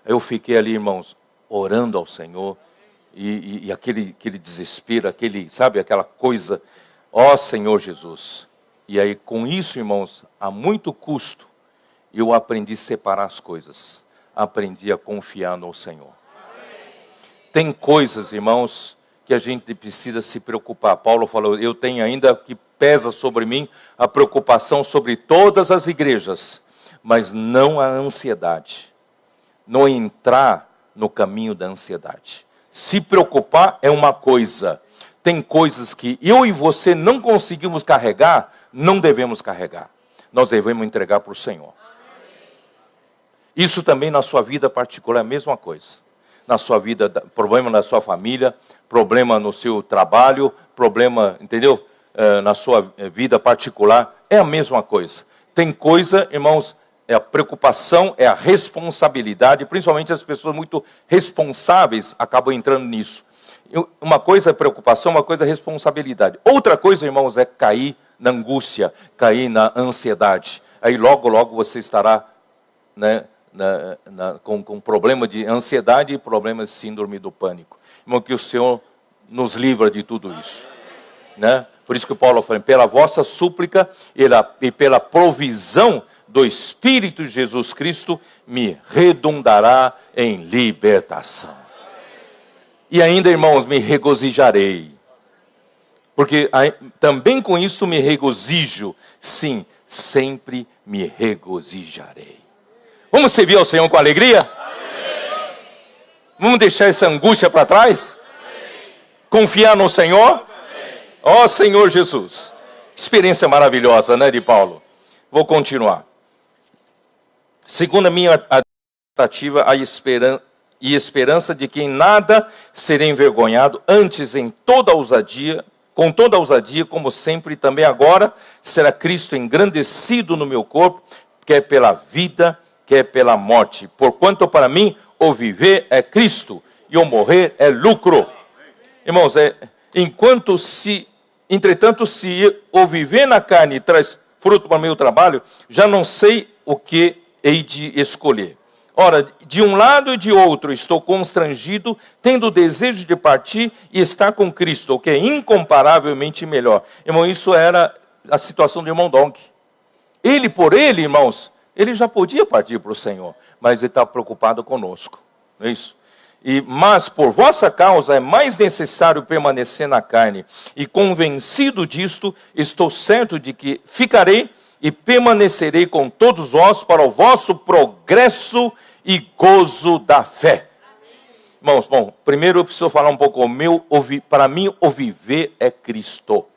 Eu fiquei ali, irmãos, orando ao Senhor. E aquele desespero, sabe, aquela coisa. Ó Senhor Jesus. E aí, com isso, irmãos, a muito custo, eu aprendi a separar as coisas. Aprendi a confiar no Senhor. Tem coisas, irmãos, que a gente precisa se preocupar. Paulo falou, eu tenho ainda que pesa sobre mim a preocupação sobre todas as igrejas, mas não a ansiedade. Não entrar no caminho da ansiedade. Se preocupar é uma coisa. Tem coisas que eu e você não conseguimos carregar, não devemos carregar. Nós devemos entregar para o Senhor. Isso também na sua vida particular é a mesma coisa. Na sua vida, problema na sua família, problema no seu trabalho, problema, entendeu? Na sua vida particular, é a mesma coisa. Tem coisa, irmãos, é a preocupação, é a responsabilidade, principalmente as pessoas muito responsáveis acabam entrando nisso. Uma coisa é preocupação, uma coisa é responsabilidade. Outra coisa, irmãos, é cair na angústia, cair na ansiedade. Aí logo, logo você estará, né, com problema de ansiedade e problema de síndrome do pânico. Irmão, que o Senhor nos livra de tudo isso. Né? Por isso que o Paulo fala, pela vossa súplica e pela provisão do Espírito de Jesus Cristo, me redundará em libertação. E ainda, irmãos, me regozijarei. Porque também com isso me regozijo. Sim, sempre me regozijarei. Vamos servir ao Senhor com alegria? Amém. Vamos deixar essa angústia para trás? Amém. Confiar no Senhor? Ó Senhor Jesus. Experiência maravilhosa, né, de Paulo? Vou continuar. Segundo a minha expectativa, a esperança de que em nada serei envergonhado, antes em toda ousadia, com toda ousadia, como sempre, também agora, será Cristo engrandecido no meu corpo, quer pela vida, quer pela morte. Porquanto para mim o viver é Cristo e o morrer é lucro. Irmãos, entretanto, se o viver na carne traz fruto para o meu trabalho, já não sei o que hei de escolher. Ora, de um lado e de outro estou constrangido, tendo o desejo de partir e estar com Cristo, o que é incomparavelmente melhor. Irmão, isso era a situação do irmão Donk. Por ele, irmãos, ele já podia partir para o Senhor, mas ele está preocupado conosco. Não é isso? Mas por vossa causa é mais necessário permanecer na carne. E convencido disto, estou certo de que ficarei e permanecerei com todos vós para o vosso progresso e gozo da fé. Irmãos, bom, primeiro eu preciso falar um pouco. Para mim, o viver é Cristo.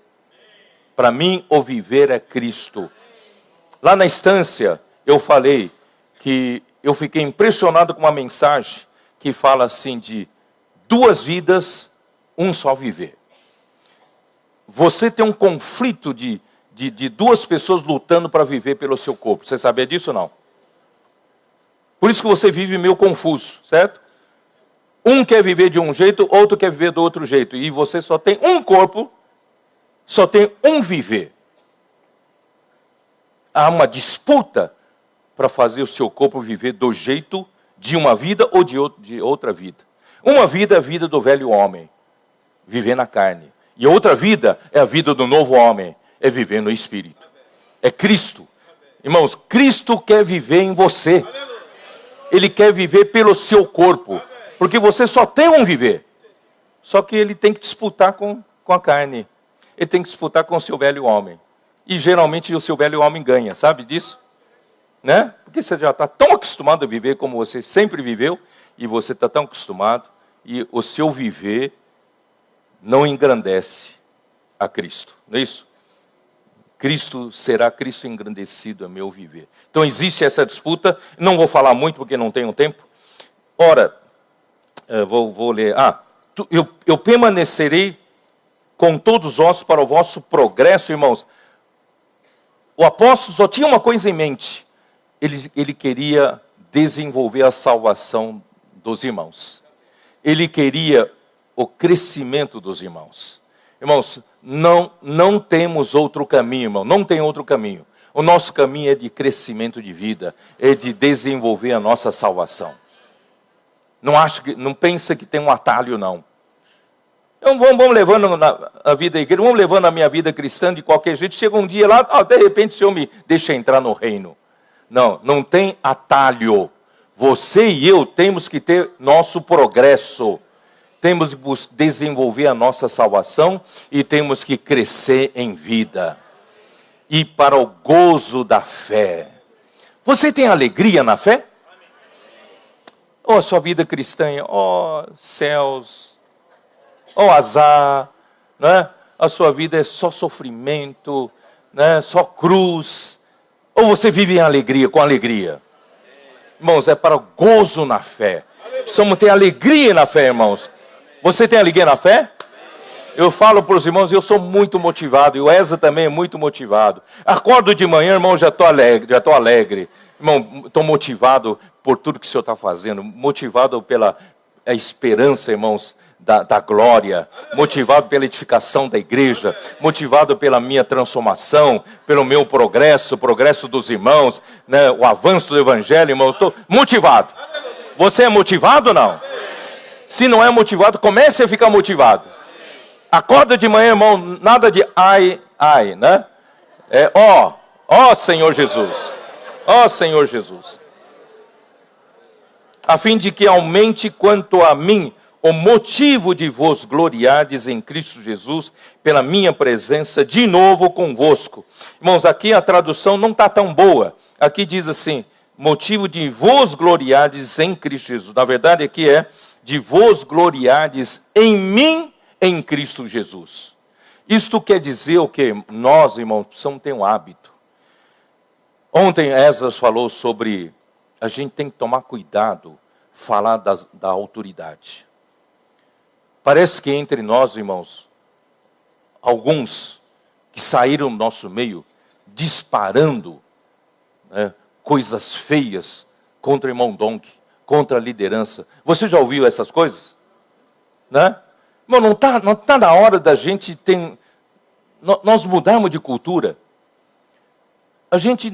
Para mim, o viver é Cristo. Lá na instância, eu falei que eu fiquei impressionado com uma mensagem que fala assim de 2 vidas, um só viver. Você tem um conflito de 2 pessoas lutando para viver pelo seu corpo. Você sabia disso ou não? Por isso que você vive meio confuso, certo? Um quer viver de um jeito, outro quer viver do outro jeito. E você só tem um corpo, só tem um viver. Há uma disputa para fazer o seu corpo viver do jeito de uma vida ou de outra vida. Uma vida é a vida do velho homem, viver na carne. E outra vida é a vida do novo homem, é viver no Espírito. É Cristo. Irmãos, Cristo quer viver em você. Ele quer viver pelo seu corpo. Porque você só tem um viver. Só que ele tem que disputar com a carne. Ele tem que disputar com o seu velho homem. E geralmente o seu velho homem ganha, sabe disso? Né? Porque você já está tão acostumado a viver como você sempre viveu. E você está tão acostumado. E o seu viver não engrandece a Cristo. Não é isso? Será Cristo engrandecido a meu viver. Então existe essa disputa. Não vou falar muito porque não tenho tempo. Ora, vou ler. Eu permanecerei com todos os ossos para o vosso progresso, irmãos. O apóstolo só tinha uma coisa em mente. Ele queria desenvolver a salvação dos irmãos. Ele queria o crescimento dos irmãos. Irmãos, não temos outro caminho, irmão. Não tem outro caminho. O nosso caminho é de crescimento de vida. É de desenvolver a nossa salvação. Não pensa que tem um atalho, não. Então, vamos levando a vida igreja, vamos levando a minha vida cristã de qualquer jeito. Chega um dia lá, de repente o Senhor me deixa entrar no reino. Não tem atalho. Você e eu temos que ter nosso progresso. Temos que desenvolver a nossa salvação e temos que crescer em vida. E para o gozo da fé. Você tem alegria na fé? A sua vida cristã, céus, azar, né? A sua vida é só sofrimento, né? Só cruz. Ou você vive em alegria, com alegria? Irmãos, é para o gozo na fé. Precisamos ter alegria na fé, irmãos. Você tem alegria na fé? Eu falo para os irmãos, eu sou muito motivado. E o Eza também é muito motivado. Acordo de manhã, irmão, já estou alegre. Irmão, estou motivado por tudo que o Senhor está fazendo. Motivado pela esperança, irmãos, da glória. Motivado pela edificação da igreja. Motivado pela minha transformação. Pelo meu progresso, o progresso dos irmãos. Né, o avanço do evangelho, irmãos. Estou motivado. Você é motivado ou não? Se não é motivado, comece a ficar motivado. Acorda de manhã, irmão, nada de ai, né? Senhor Jesus. Senhor Jesus. A fim de que aumente quanto a mim o motivo de vos gloriardes em Cristo Jesus, pela minha presença de novo convosco. Irmãos, aqui a tradução não está tão boa. Aqui diz assim, motivo de vos gloriardes em Cristo Jesus. Na verdade, aqui é de vos gloriardes em mim, em Cristo Jesus. Isto quer dizer o que? Nós, irmãos, precisamos ter um hábito. Ontem Esdras falou sobre a gente tem que tomar cuidado, falar da autoridade. Parece que entre nós, irmãos, alguns que saíram do nosso meio disparando, né, coisas feias contra o irmão Donk, contra a liderança. Você já ouviu essas coisas? Né? Irmão, não tá na hora da gente nós mudarmos de cultura. A gente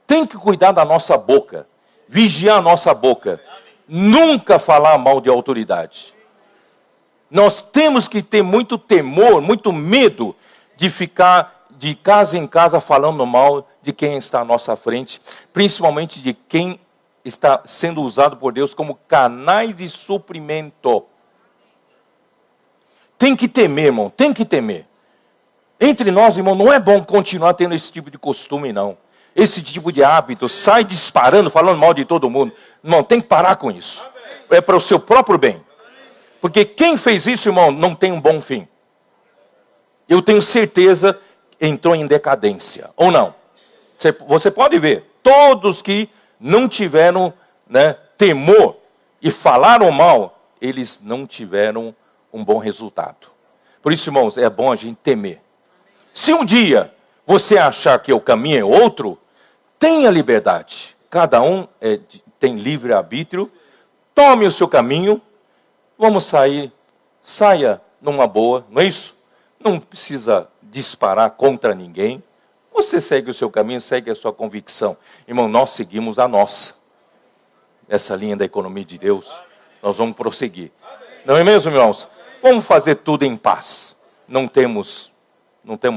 tem que cuidar da nossa boca, vigiar a nossa boca, nunca falar mal de autoridade. Nós temos que ter muito temor, muito medo de ficar de casa em casa falando mal de quem está à nossa frente, principalmente de quem está sendo usado por Deus como canais de suprimento. Tem que temer, irmão, tem que temer. Entre nós, irmão, não é bom continuar tendo esse tipo de costume, não. Esse tipo de hábito, sai disparando, falando mal de todo mundo. Não, tem que parar com isso. É para o seu próprio bem. Porque quem fez isso, irmão, não tem um bom fim. Eu tenho certeza entrou em decadência, ou não? Você pode ver, todos que não tiveram, temor e falaram mal, eles não tiveram um bom resultado. Por isso, irmãos, é bom a gente temer. Se um dia você achar que o caminho é outro, tenha liberdade. Cada um tem livre-arbítrio. Tome o seu caminho. Vamos saia numa boa, não é isso? Não precisa disparar contra ninguém. Você segue o seu caminho, segue a sua convicção. Irmão, nós seguimos a nossa. Essa linha da economia de Deus, nós vamos prosseguir. Não é mesmo, irmãos? Vamos fazer tudo em paz. Não estamos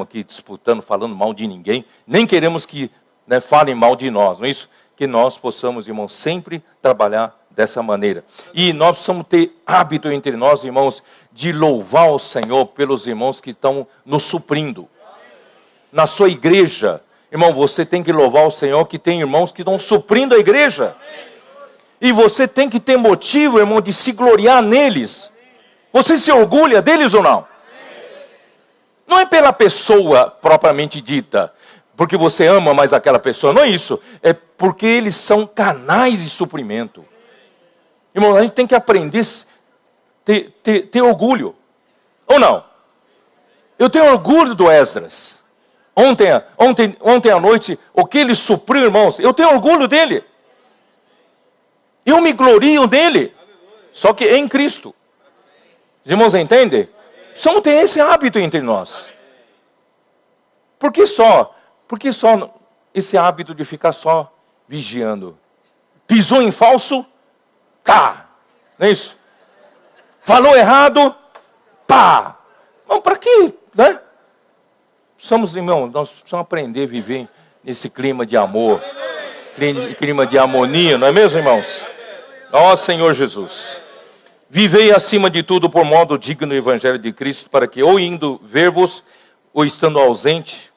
aqui disputando, falando mal de ninguém. Nem queremos que falem mal de nós, não é isso? Que nós possamos, irmãos, sempre trabalhar dessa maneira. E nós precisamos ter hábito entre nós, irmãos, de louvar o Senhor pelos irmãos que estão nos suprindo. Na sua igreja, irmão, você tem que louvar o Senhor que tem irmãos que estão suprindo a igreja. E você tem que ter motivo, irmão, de se gloriar neles. Você se orgulha deles ou não? Não é pela pessoa propriamente dita, porque você ama mais aquela pessoa, não é isso. É porque eles são canais de suprimento. Irmão, a gente tem que aprender a ter orgulho. Ou não? Eu tenho orgulho do Esdras. Ontem à noite, o que ele supriu, irmãos, eu tenho orgulho dele. Eu me glorio nele. Só que em Cristo. Os irmãos entendem? Precisamos ter esse hábito entre nós. Por que só esse hábito de ficar só vigiando? Pisou em falso? Tá. Não é isso? Falou errado? Pá. Não, para quê? Né? Nós precisamos aprender a viver nesse clima de amor, clima de harmonia, não é mesmo, irmãos? Ó Senhor Jesus, vivei acima de tudo por modo digno do Evangelho de Cristo, para que, ou indo ver-vos, ou estando ausente,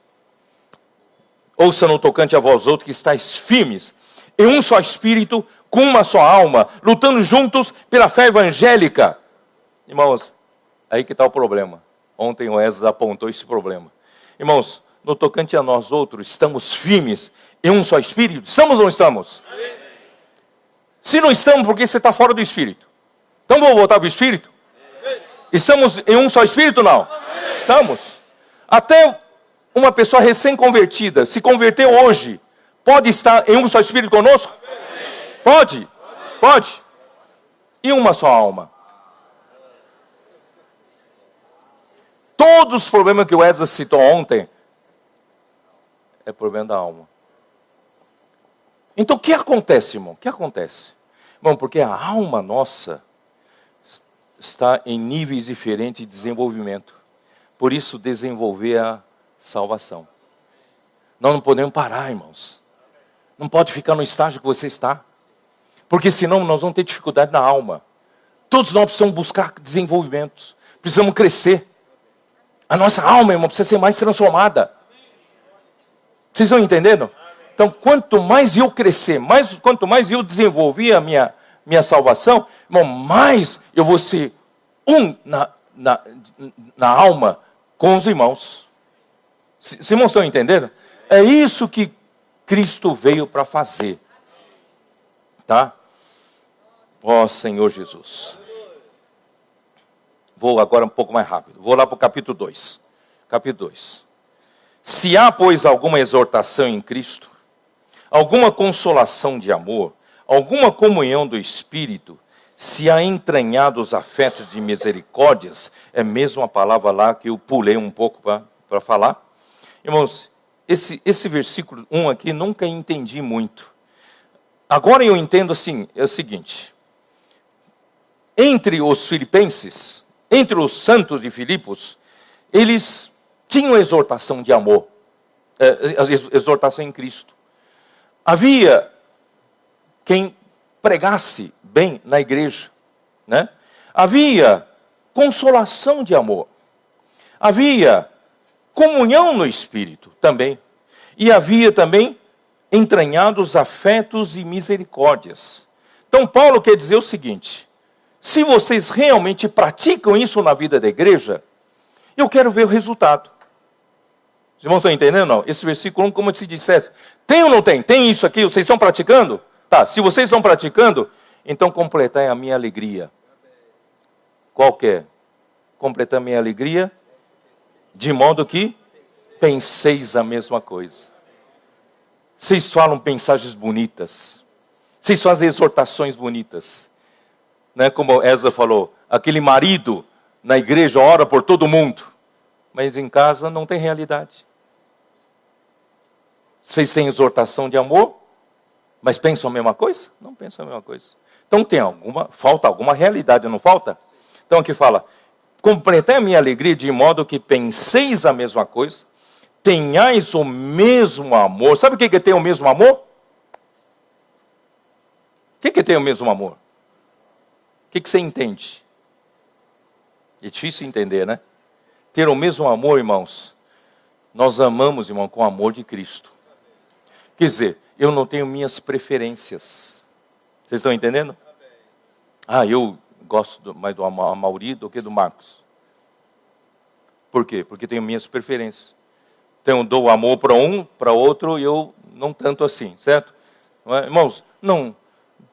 ouça no tocante a vós outros que estáis firmes, em um só espírito, com uma só alma, lutando juntos pela fé evangélica. Irmãos, aí que está o problema. Ontem o Esdras apontou esse problema. Irmãos, no tocante a nós outros, estamos firmes em um só espírito? Estamos ou não estamos? Se não estamos, porque você está fora do espírito. Então vamos voltar para o espírito? Estamos em um só espírito ou não? Estamos. Até uma pessoa recém-convertida, se converteu hoje, pode estar em um só espírito conosco? Pode? Pode. E uma só alma. Todos os problemas que o Esdras citou ontem é problema da alma. Então o que acontece, irmão? O que acontece? Irmão, porque a alma nossa está em níveis diferentes de desenvolvimento. Por isso, desenvolver a salvação. Nós não podemos parar, irmãos. Não pode ficar no estágio que você está. Porque senão nós vamos ter dificuldade na alma. Todos nós precisamos buscar desenvolvimentos. Precisamos crescer. A nossa alma, irmão, precisa ser mais transformada. Vocês estão entendendo? Então, quanto mais eu crescer, quanto mais eu desenvolver a minha salvação, irmão, mais eu vou ser na alma com os irmãos. Vocês irmãos estão entendendo? É isso que Cristo veio para fazer. Tá? Ó Senhor Jesus. Vou agora um pouco mais rápido. Vou lá para o capítulo 2. Capítulo 2. Se há, pois, alguma exortação em Cristo, alguma consolação de amor, alguma comunhão do Espírito, se há entranhados afetos de misericórdias, é mesmo a palavra lá que eu pulei um pouco para falar. Irmãos, esse versículo 1 aqui nunca entendi muito. Agora eu entendo assim, é o seguinte. Entre os filipenses, entre os santos de Filipos, eles tinham exortação de amor, exortação em Cristo. Havia quem pregasse bem na igreja, né? Havia consolação de amor. Havia comunhão no Espírito também. E havia também entranhados afetos e misericórdias. Então Paulo quer dizer o seguinte: Se vocês realmente praticam isso na vida da igreja, eu quero ver o resultado. Os irmãos estão entendendo? Não? Esse versículo 1, como se dissesse, tem ou não tem? Tem isso aqui? Vocês estão praticando? Tá, se vocês estão praticando, então completai a minha alegria. Qual que é? Completar a minha alegria, de modo que penseis a mesma coisa. Vocês falam mensagens bonitas. Vocês fazem exortações bonitas. Né? Como Ezra falou, aquele marido na igreja ora por todo mundo, mas em casa não tem realidade. Vocês têm exortação de amor, mas pensam a mesma coisa? Não pensam a mesma coisa. Então falta alguma realidade, não falta? Então aqui fala, completai a minha alegria de modo que penseis a mesma coisa, tenhais o mesmo amor. Sabe o que é ter o mesmo amor? O que é ter o mesmo amor? O que você entende? É difícil entender, né? Ter o mesmo amor, irmãos. Nós amamos, irmão, com o amor de Cristo. Quer dizer, eu não tenho minhas preferências. Vocês estão entendendo? Eu gosto mais do Amauri do que do Marcos. Por quê? Porque tenho minhas preferências. Então eu dou amor para um, para outro, e eu não tanto assim, certo? Não é? Irmãos, não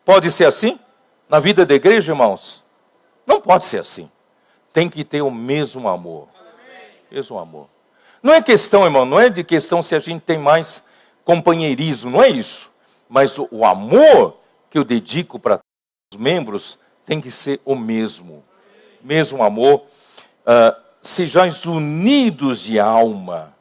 pode ser assim? Na vida da igreja, irmãos? Não pode ser assim. Tem que ter o mesmo amor. Mesmo amor. Não é questão, irmão, não é de questão se a gente tem mais companheirismo, não é isso. Mas o amor que eu dedico para os membros tem que ser o mesmo. Mesmo amor. Sejais unidos de alma.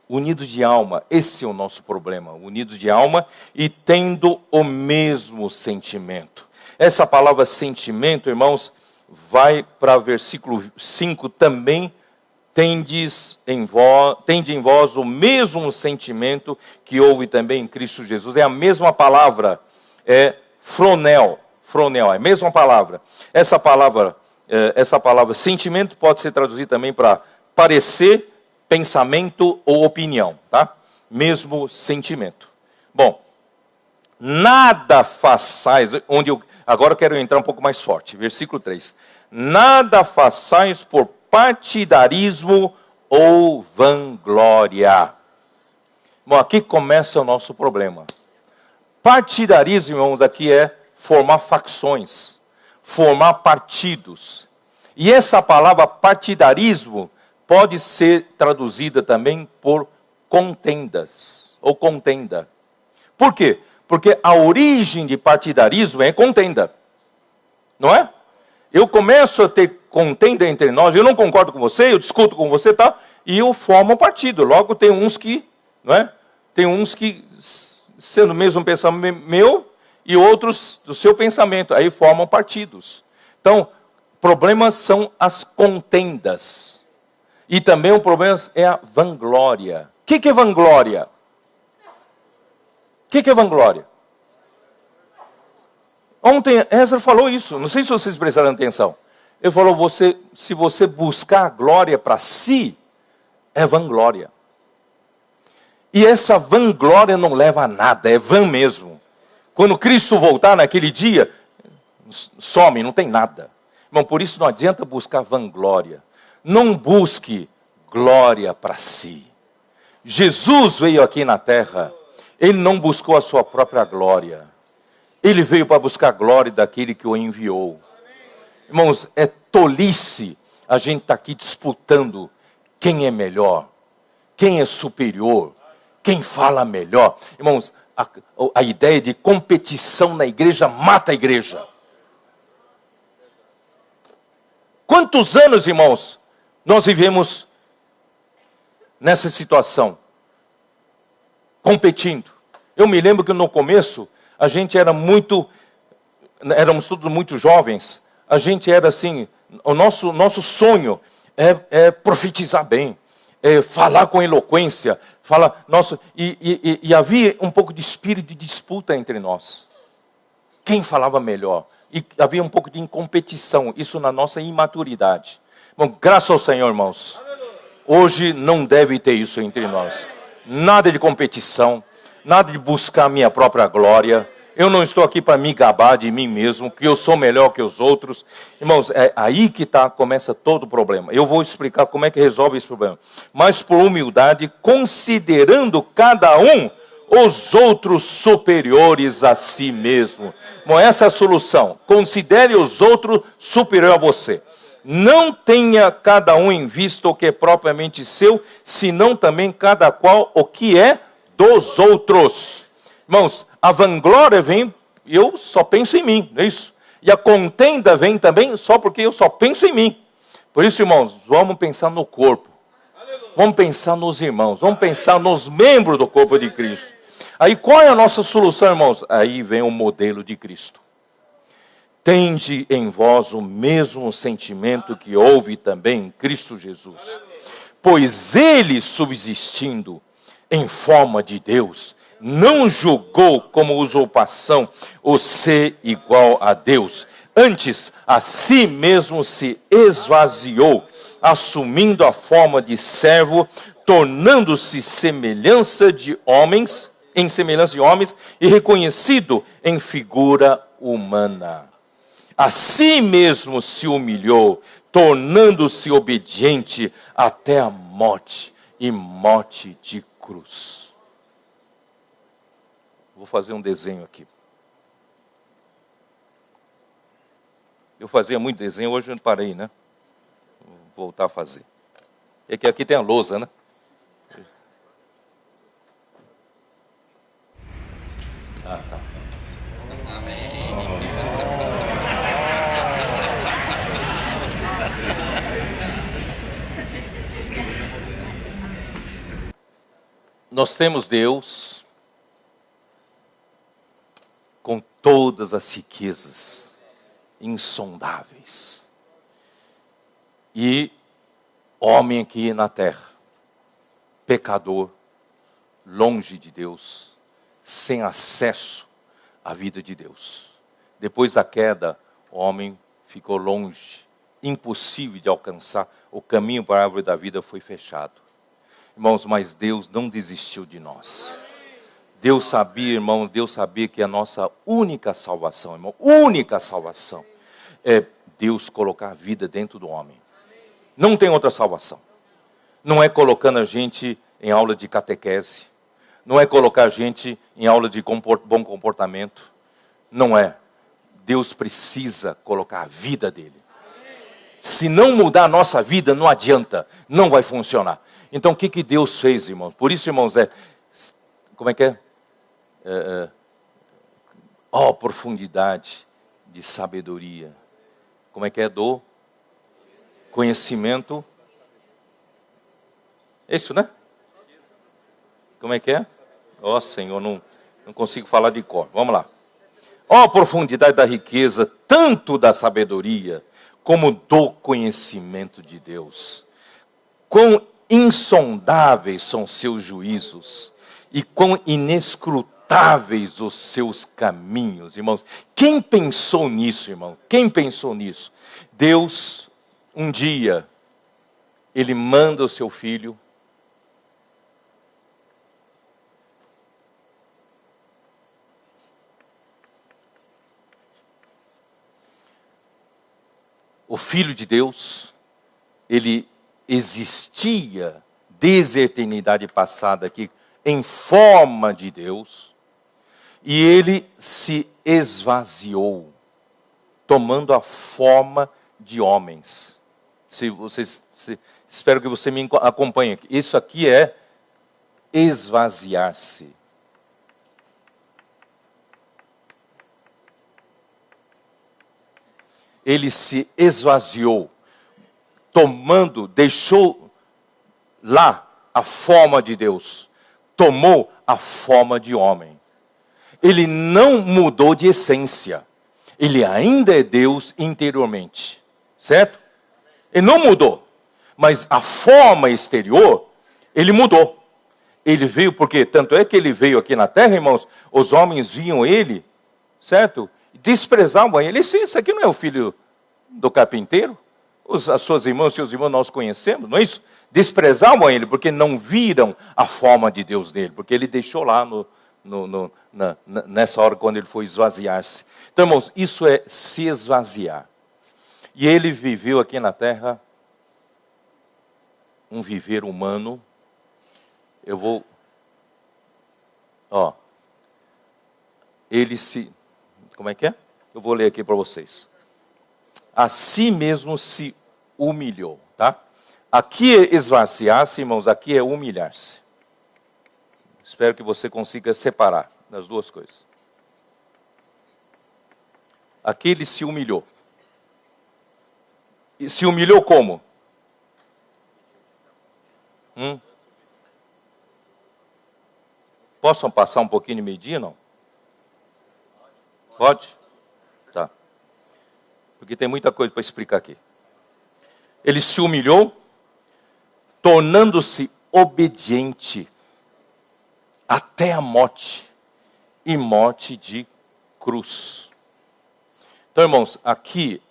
Unidos de alma, esse é o nosso problema. Unidos de alma e tendo o mesmo sentimento. Essa palavra sentimento, irmãos, vai para versículo 5 também. Tende em vós o mesmo sentimento que houve também em Cristo Jesus. É a mesma palavra, é fronel, é a mesma palavra. Essa palavra sentimento pode ser traduzida também para parecer, pensamento ou opinião, tá? Mesmo sentimento. Bom, nada façais, agora eu quero entrar um pouco mais forte, versículo 3. Nada façais por partidarismo ou vanglória. Bom, aqui começa o nosso problema. Partidarismo, irmãos, aqui é formar facções, formar partidos. E essa palavra partidarismo pode ser traduzida também por contendas, ou contenda. Por quê? Porque a origem de partidarismo é contenda. Não é? Eu começo a ter contenda entre nós, eu não concordo com você, eu discuto com você, tá? E eu formo um partido. Logo tem uns que, não é? Tem uns que, sendo o mesmo pensamento meu, e outros do seu pensamento. Aí formam partidos. Então, problemas são as contendas. E também o problema é a vanglória. O que é vanglória? O que é vanglória? Ontem Ezra falou isso, não sei se vocês prestaram atenção. Ele falou, se você buscar glória para si, é vanglória. E essa vanglória não leva a nada, é vã mesmo. Quando Cristo voltar naquele dia, some, não tem nada. Irmão, por isso não adianta buscar vanglória. Não busque glória para si. Jesus veio aqui na terra, ele não buscou a sua própria glória. Ele veio para buscar a glória daquele que o enviou. Irmãos, é tolice a gente estar aqui disputando quem é melhor, quem é superior, quem fala melhor. Irmãos, a ideia de competição na igreja mata a igreja. Quantos anos, irmãos, nós vivemos nessa situação? Competindo. Eu me lembro que no começo, a gente éramos todos muito jovens, a gente era assim, o nosso sonho é profetizar bem, é falar com eloquência, e havia um pouco de espírito de disputa entre nós. Quem falava melhor? E havia um pouco de competição, isso na nossa imaturidade. Bom, graças ao Senhor, irmãos, hoje não deve ter isso entre nós. Nada de competição, nada de buscar a minha própria glória. Eu não estou aqui para me gabar de mim mesmo, que eu sou melhor que os outros. Irmãos, é aí que começa todo o problema. Eu vou explicar como é que resolve esse problema. Mas por humildade, considerando cada um os outros superiores a si mesmo. Bom, essa é a solução. Considere os outros superior a você. Não tenha cada um em vista o que é propriamente seu, senão também cada qual o que é dos outros. Irmãos, a vanglória vem, eu só penso em mim, não é isso? E a contenda vem também só porque eu só penso em mim. Por isso, irmãos, vamos pensar no corpo. Vamos pensar nos irmãos, vamos pensar nos membros do corpo de Cristo. Aí qual é a nossa solução, irmãos? Aí vem o modelo de Cristo. Tende em vós o mesmo sentimento que houve também em Cristo Jesus. Pois ele, subsistindo em forma de Deus, não julgou como usurpação o ser igual a Deus. Antes, a si mesmo se esvaziou, assumindo a forma de servo, tornando-se em semelhança de homens e reconhecido em figura humana. A si mesmo se humilhou, tornando-se obediente até a morte e morte de cruz. Vou fazer um desenho aqui. Eu fazia muito desenho, hoje eu parei, né? Vou voltar a fazer. É que aqui tem a lousa, né? Ah, tá. Nós temos Deus com todas as riquezas insondáveis. E homem aqui na terra, pecador, longe de Deus, sem acesso à vida de Deus. Depois da queda, o homem ficou longe, impossível de alcançar, o caminho para a árvore da vida foi fechado. Irmãos, mas Deus não desistiu de nós. Deus sabia, irmão, Deus sabia que a nossa única salvação, irmão, única salvação, é Deus colocar a vida dentro do homem. Não tem outra salvação. Não é colocando a gente em aula de catequese. Não é colocar a gente em aula de bom comportamento. Não é. Deus precisa colocar a vida dele. Se não mudar a nossa vida, não adianta. Não vai funcionar. Então, o que Deus fez, irmãos? Por isso, irmãos, como é que é? Profundidade de sabedoria. Como é que é? Do conhecimento. É isso, né? Como é que é? Senhor, não consigo falar de cor. Vamos lá. Profundidade da riqueza, tanto da sabedoria, como do conhecimento de Deus. Quão insondáveis são seus juízos e quão inescrutáveis os seus caminhos, irmãos. Quem pensou nisso, irmão? Quem pensou nisso? Deus, um dia, Ele manda o seu filho o Filho de Deus, Ele existia desde a eternidade passada aqui, em forma de Deus, e ele se esvaziou, tomando a forma de homens. Espero que você me acompanhe aqui. Isso aqui é esvaziar-se. Ele se esvaziou, deixou lá a forma de Deus, tomou a forma de homem. Ele não mudou de essência, ele ainda é Deus interiormente, certo? Ele não mudou, mas a forma exterior, ele mudou. Ele veio porque, tanto é que ele veio aqui na terra, irmãos, os homens viam ele, certo? Desprezavam ele. Isso aqui não é o filho do carpinteiro? As suas irmãs e seus irmãos nós conhecemos, não é isso? Desprezavam ele porque não viram a forma de Deus nele, porque ele deixou lá nessa hora quando ele foi esvaziar-se. Então, irmãos, isso é se esvaziar. E ele viveu aqui na terra um viver humano. Eu vou... ele se... Como é que é? Eu vou ler aqui para vocês. A si mesmo se humilhou, tá? Aqui é esvaziar-se, irmãos, aqui é humilhar-se. Espero que você consiga separar as duas coisas. Aqui ele se humilhou. E se humilhou como? Possam passar um pouquinho de meio-dia, não? Pode? Tá. Porque tem muita coisa para explicar aqui. Ele se humilhou, tornando-se obediente até a morte, e morte de cruz. Então, irmãos, aqui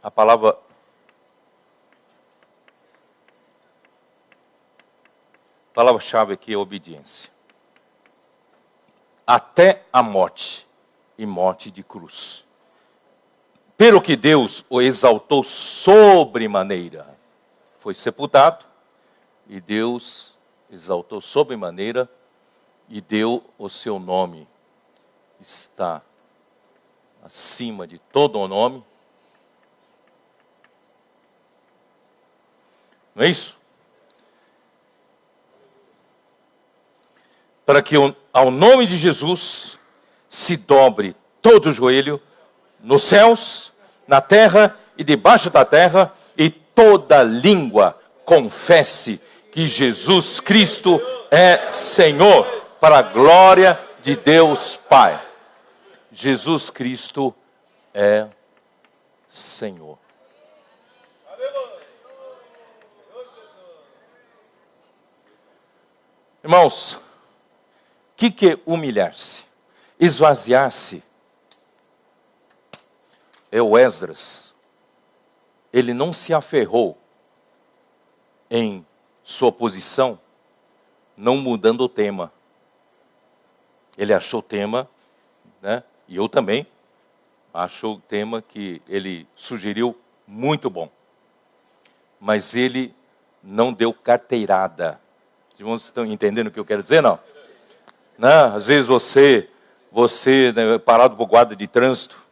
a palavra-chave aqui é obediência. Até a morte, e morte de cruz. Pelo que Deus o exaltou sobremaneira. Foi sepultado, e Deus exaltou sobremaneira, e deu o seu nome. Está acima de todo o nome. Não é isso? Para que ao nome de Jesus se dobre todo o joelho, nos céus, na terra e debaixo da terra, e toda língua confesse que Jesus Cristo é Senhor, para a glória de Deus Pai. Jesus Cristo é Senhor. Irmãos, o que é humilhar-se? Esvaziar-se. É o Esdras. Ele não se aferrou em sua posição, não mudando o tema. Ele achou o tema, né? E eu também acho o tema que ele sugeriu muito bom. Mas ele não deu carteirada. Vocês estão entendendo o que eu quero dizer, não? Às vezes você né, parado por guarda de trânsito,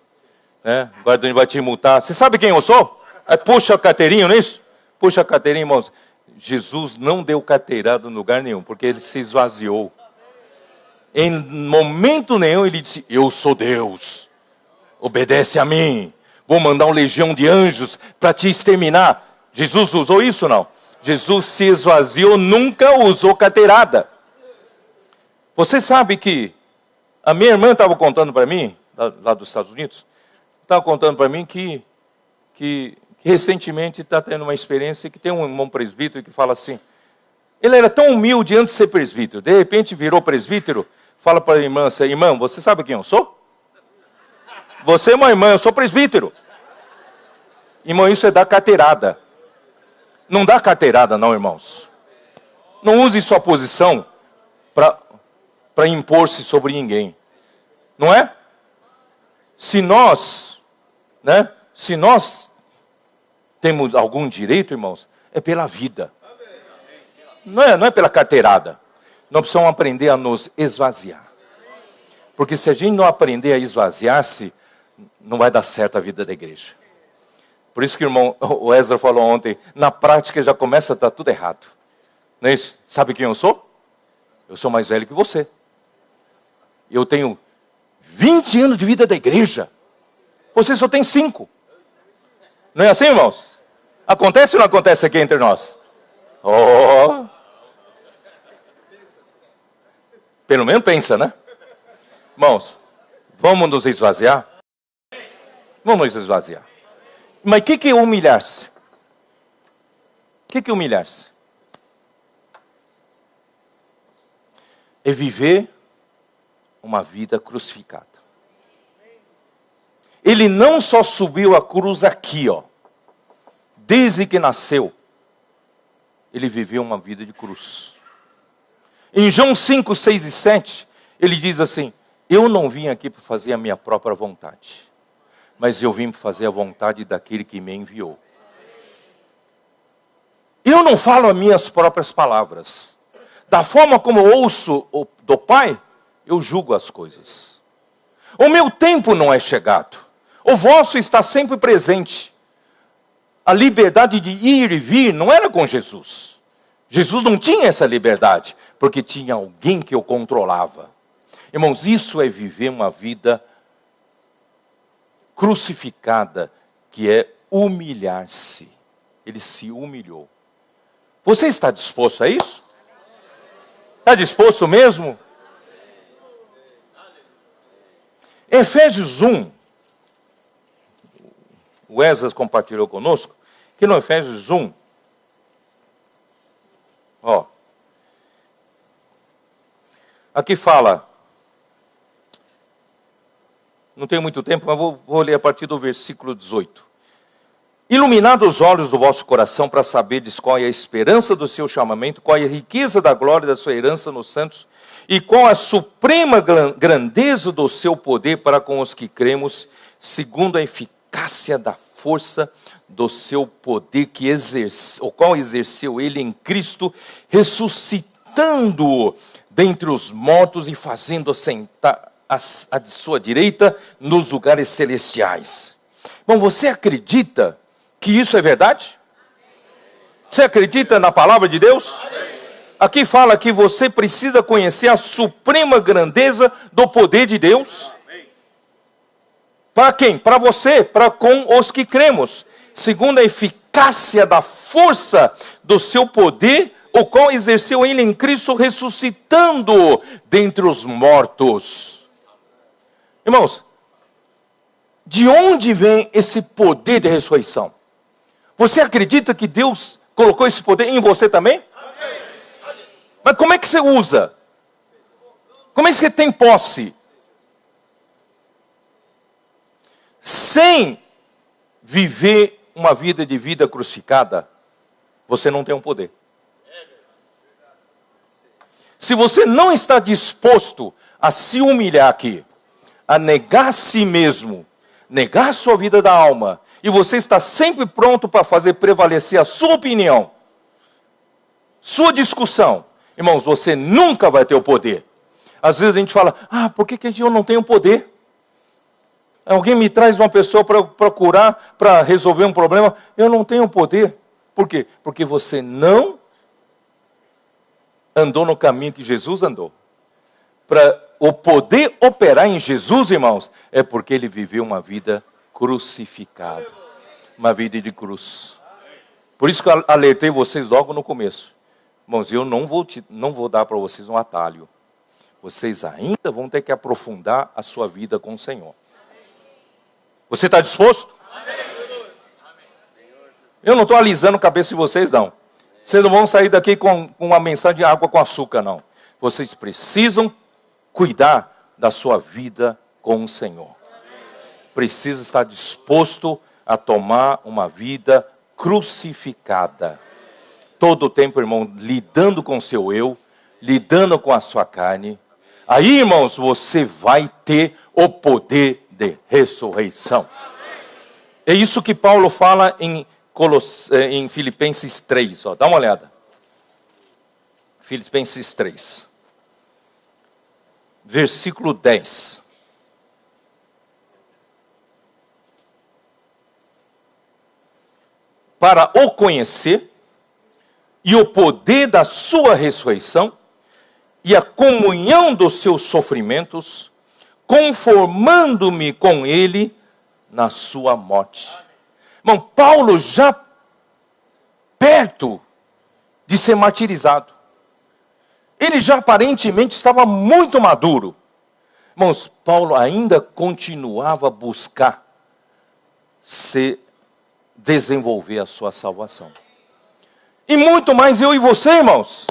né? O guarda vai te multar. Você sabe quem eu sou? Aí puxa a carteirinha, não é isso? Puxa a carteirinha, irmãos. Jesus não deu carteirada em lugar nenhum, porque ele se esvaziou. Em momento nenhum ele disse, eu sou Deus, obedece a mim, vou mandar uma legião de anjos para te exterminar. Jesus usou isso, não? Jesus se esvaziou, nunca usou carteirada. Você sabe que a minha irmã estava contando para mim, lá dos Estados Unidos, estava contando para mim que recentemente está tendo uma experiência que tem um irmão presbítero que fala assim, ele era tão humilde antes de ser presbítero, de repente virou presbítero, fala para a irmã assim, irmã, você sabe quem eu sou? Você é uma irmã, eu sou presbítero. Irmão, isso é dar carteirada. Não dá carteirada não, irmãos. Não use sua posição para impor-se sobre ninguém. Não é? Se nós temos algum direito, irmãos, é pela vida. Não é pela carteirada. Nós precisamos aprender a nos esvaziar. Porque se a gente não aprender a esvaziar-se, não vai dar certo a vida da igreja. Por isso que o Ezra falou ontem, na prática já começa a estar tudo errado. Não é isso? Sabe quem eu sou? Eu sou mais velho que você. Eu tenho 20 anos de vida da igreja. Você só tem 5. Não é assim, irmãos? Acontece ou não acontece aqui entre nós? Oh! Pelo menos pensa, né? Irmãos, vamos nos esvaziar? Vamos nos esvaziar. Mas o que é humilhar-se? O que é humilhar-se? É viver uma vida crucificada. Ele não só subiu a cruz aqui, desde que nasceu, ele viveu uma vida de cruz. Em João 5, 6 e 7, Ele diz assim: eu não vim aqui para fazer a minha própria vontade, mas eu vim para fazer a vontade daquele que me enviou. Eu não falo as minhas próprias palavras. Da forma como eu ouço do Pai, eu julgo as coisas. O meu tempo não é chegado. O vosso está sempre presente. A liberdade de ir e vir não era com Jesus. Jesus não tinha essa liberdade, porque tinha alguém que o controlava. Irmãos, isso é viver uma vida crucificada, que é humilhar-se. Ele se humilhou. Você está disposto a isso? Está disposto mesmo? Efésios 1, o Esdras compartilhou conosco, que no Efésios 1, aqui fala, não tenho muito tempo, mas vou ler a partir do versículo 18. Iluminados os olhos do vosso coração para saberdes qual é a esperança do seu chamamento, qual é a riqueza da glória da sua herança nos santos, e qual a suprema grandeza do seu poder para com os que cremos, segundo a eficácia da força do seu poder, o qual exerceu ele em Cristo, ressuscitando-o dentre os mortos e fazendo sentar à sua direita nos lugares celestiais. Bom, você acredita que isso é verdade? Você acredita na palavra de Deus? Aqui fala que você precisa conhecer a suprema grandeza do poder de Deus. Para quem? Para você, para com os que cremos. Segundo a eficácia da força do seu poder, o qual exerceu ele em Cristo, ressuscitando dentre os mortos. Irmãos, de onde vem esse poder de ressurreição? Você acredita que Deus colocou esse poder em você também? Mas como é que você usa? Como é que você tem posse? Sem viver uma vida crucificada, você não tem um poder. Se você não está disposto a se humilhar aqui, a negar a si mesmo, negar a sua vida da alma, e você está sempre pronto para fazer prevalecer a sua opinião, sua discussão, irmãos, você nunca vai ter o poder. Às vezes a gente fala, por que eu não tenho poder? Alguém me traz uma pessoa para curar, para resolver um problema, eu não tenho poder. Por quê? Porque você não andou no caminho que Jesus andou. Para o poder operar em Jesus, irmãos, é porque ele viveu uma vida crucificado, uma vida de cruz. Por isso que eu alertei vocês logo no começo. Irmãos, eu não vou dar para vocês um atalho. Vocês ainda vão ter que aprofundar a sua vida com o Senhor. Você está disposto? Eu não estou alisando a cabeça de vocês, não. Vocês não vão sair daqui com uma mensagem de água com açúcar, não. Vocês precisam cuidar da sua vida com o Senhor. Precisa estar disposto a tomar uma vida crucificada. Todo o tempo, irmão, lidando com o seu eu, lidando com a sua carne. Aí, irmãos, você vai ter o poder de ressurreição. É isso que Paulo fala em Filipenses 3. Dá uma olhada. Filipenses 3. Versículo 10. Para o conhecer e o poder da sua ressurreição e a comunhão dos seus sofrimentos, conformando-me com ele na sua morte. Irmão, Paulo já perto de ser martirizado. Ele já aparentemente estava muito maduro. Irmãos, Paulo ainda continuava a buscar desenvolver a sua salvação. E muito mais eu e você, irmãos.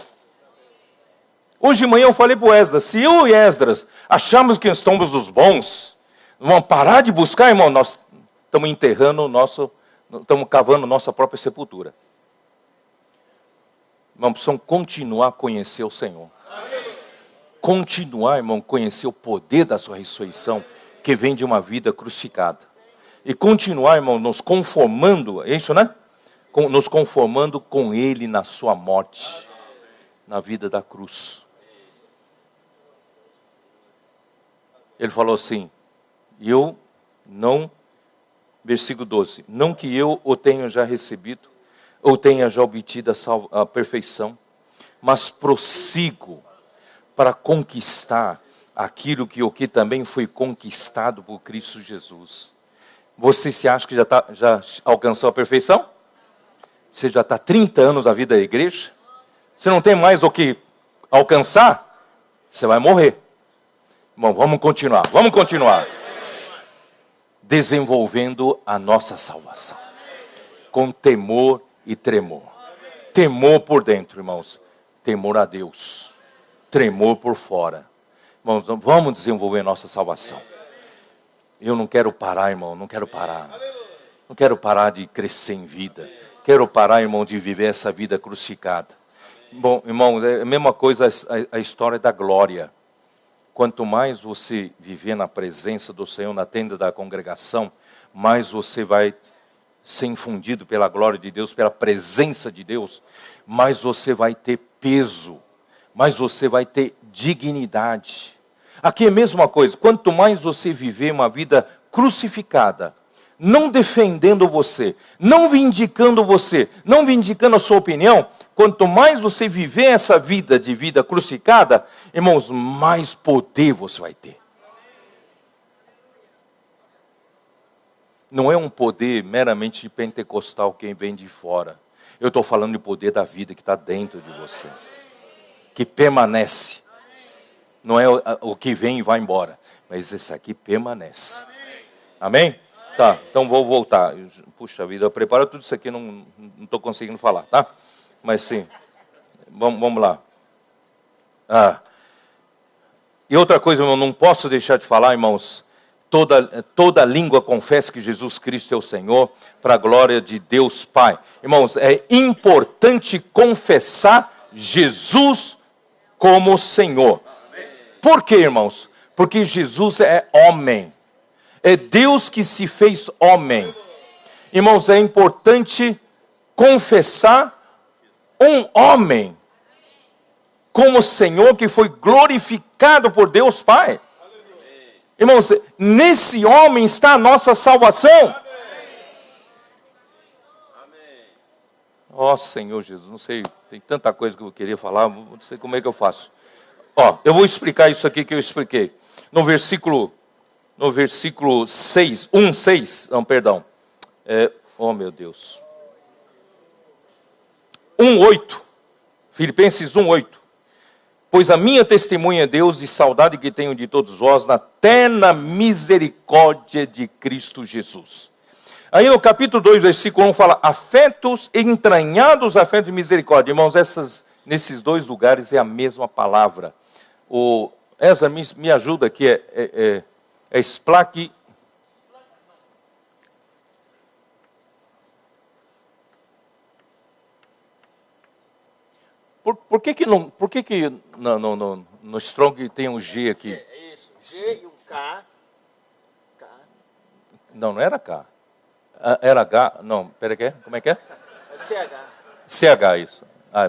Hoje de manhã eu falei para o Esdras, se eu e Esdras achamos que somos os bons, vamos parar de buscar, irmão, nós estamos estamos cavando nossa própria sepultura. Irmão, precisamos continuar a conhecer o Senhor. continuar, irmão, conhecer o poder da sua ressurreição, que vem de uma vida crucificada. E continuar, irmão, nos conformando, é isso, né? Nos conformando com Ele na sua morte, na vida da cruz. Ele falou assim, versículo 12, não que eu o tenha já recebido, ou tenha já obtido a perfeição, mas prossigo para conquistar aquilo que também foi conquistado por Cristo Jesus. Você se acha que já alcançou a perfeição? Você já está 30 anos na vida da igreja? Você não tem mais o que alcançar? Você vai morrer. Bom, vamos continuar. Desenvolvendo a nossa salvação. Com temor e tremor. Temor por dentro, irmãos. Temor a Deus. Tremor por fora. Irmãos, vamos desenvolver a nossa salvação. Eu não quero parar, irmão, não quero parar. Não quero parar de crescer em vida. Quero parar, irmão, de viver essa vida crucificada. Bom, irmão, é a mesma coisa a história da glória. Quanto mais você viver na presença do Senhor, na tenda da congregação, mais você vai ser infundido pela glória de Deus, pela presença de Deus, mais você vai ter peso, mais você vai ter dignidade. Aqui é a mesma coisa, quanto mais você viver uma vida crucificada, não defendendo você, não vindicando a sua opinião, quanto mais você viver essa vida de vida crucificada, irmãos, mais poder você vai ter. Não é um poder meramente pentecostal que vem de fora. Eu estou falando de poder da vida que está dentro de você. Que permanece. Não é o que vem e vai embora. Mas esse aqui permanece. Amém? Tá, então vou voltar. Puxa vida, eu preparo tudo isso aqui, não estou conseguindo falar, tá? Mas sim, vamos lá. E outra coisa, eu não posso deixar de falar, irmãos. Toda língua confessa que Jesus Cristo é o Senhor, para a glória de Deus Pai. Irmãos, é importante confessar Jesus como Senhor. Por quê, irmãos? Porque Jesus é homem. É Deus que se fez homem. Irmãos, é importante confessar um homem como Senhor que foi glorificado por Deus Pai. Irmãos, nesse homem está a nossa salvação. Ó Senhor Jesus, não sei, tem tanta coisa que eu queria falar, não sei como é que eu faço. Eu vou explicar isso aqui que eu expliquei. No versículo 6, 1:6, não, perdão. Meu Deus. 1:8. Filipenses 1:8. Pois a minha testemunha é Deus e saudade que tenho de todos vós na terna misericórdia de Cristo Jesus. Aí no capítulo 2, versículo 1 fala, afetos, entranhados afetos de misericórdia. Irmãos, nesses dois lugares é a mesma palavra. Essa me ajuda aqui, é esplaque. Por que no Strong tem um G aqui? É isso, G e um K. Não era K. Era H, não, peraí, como é que é? É CH. CH, isso.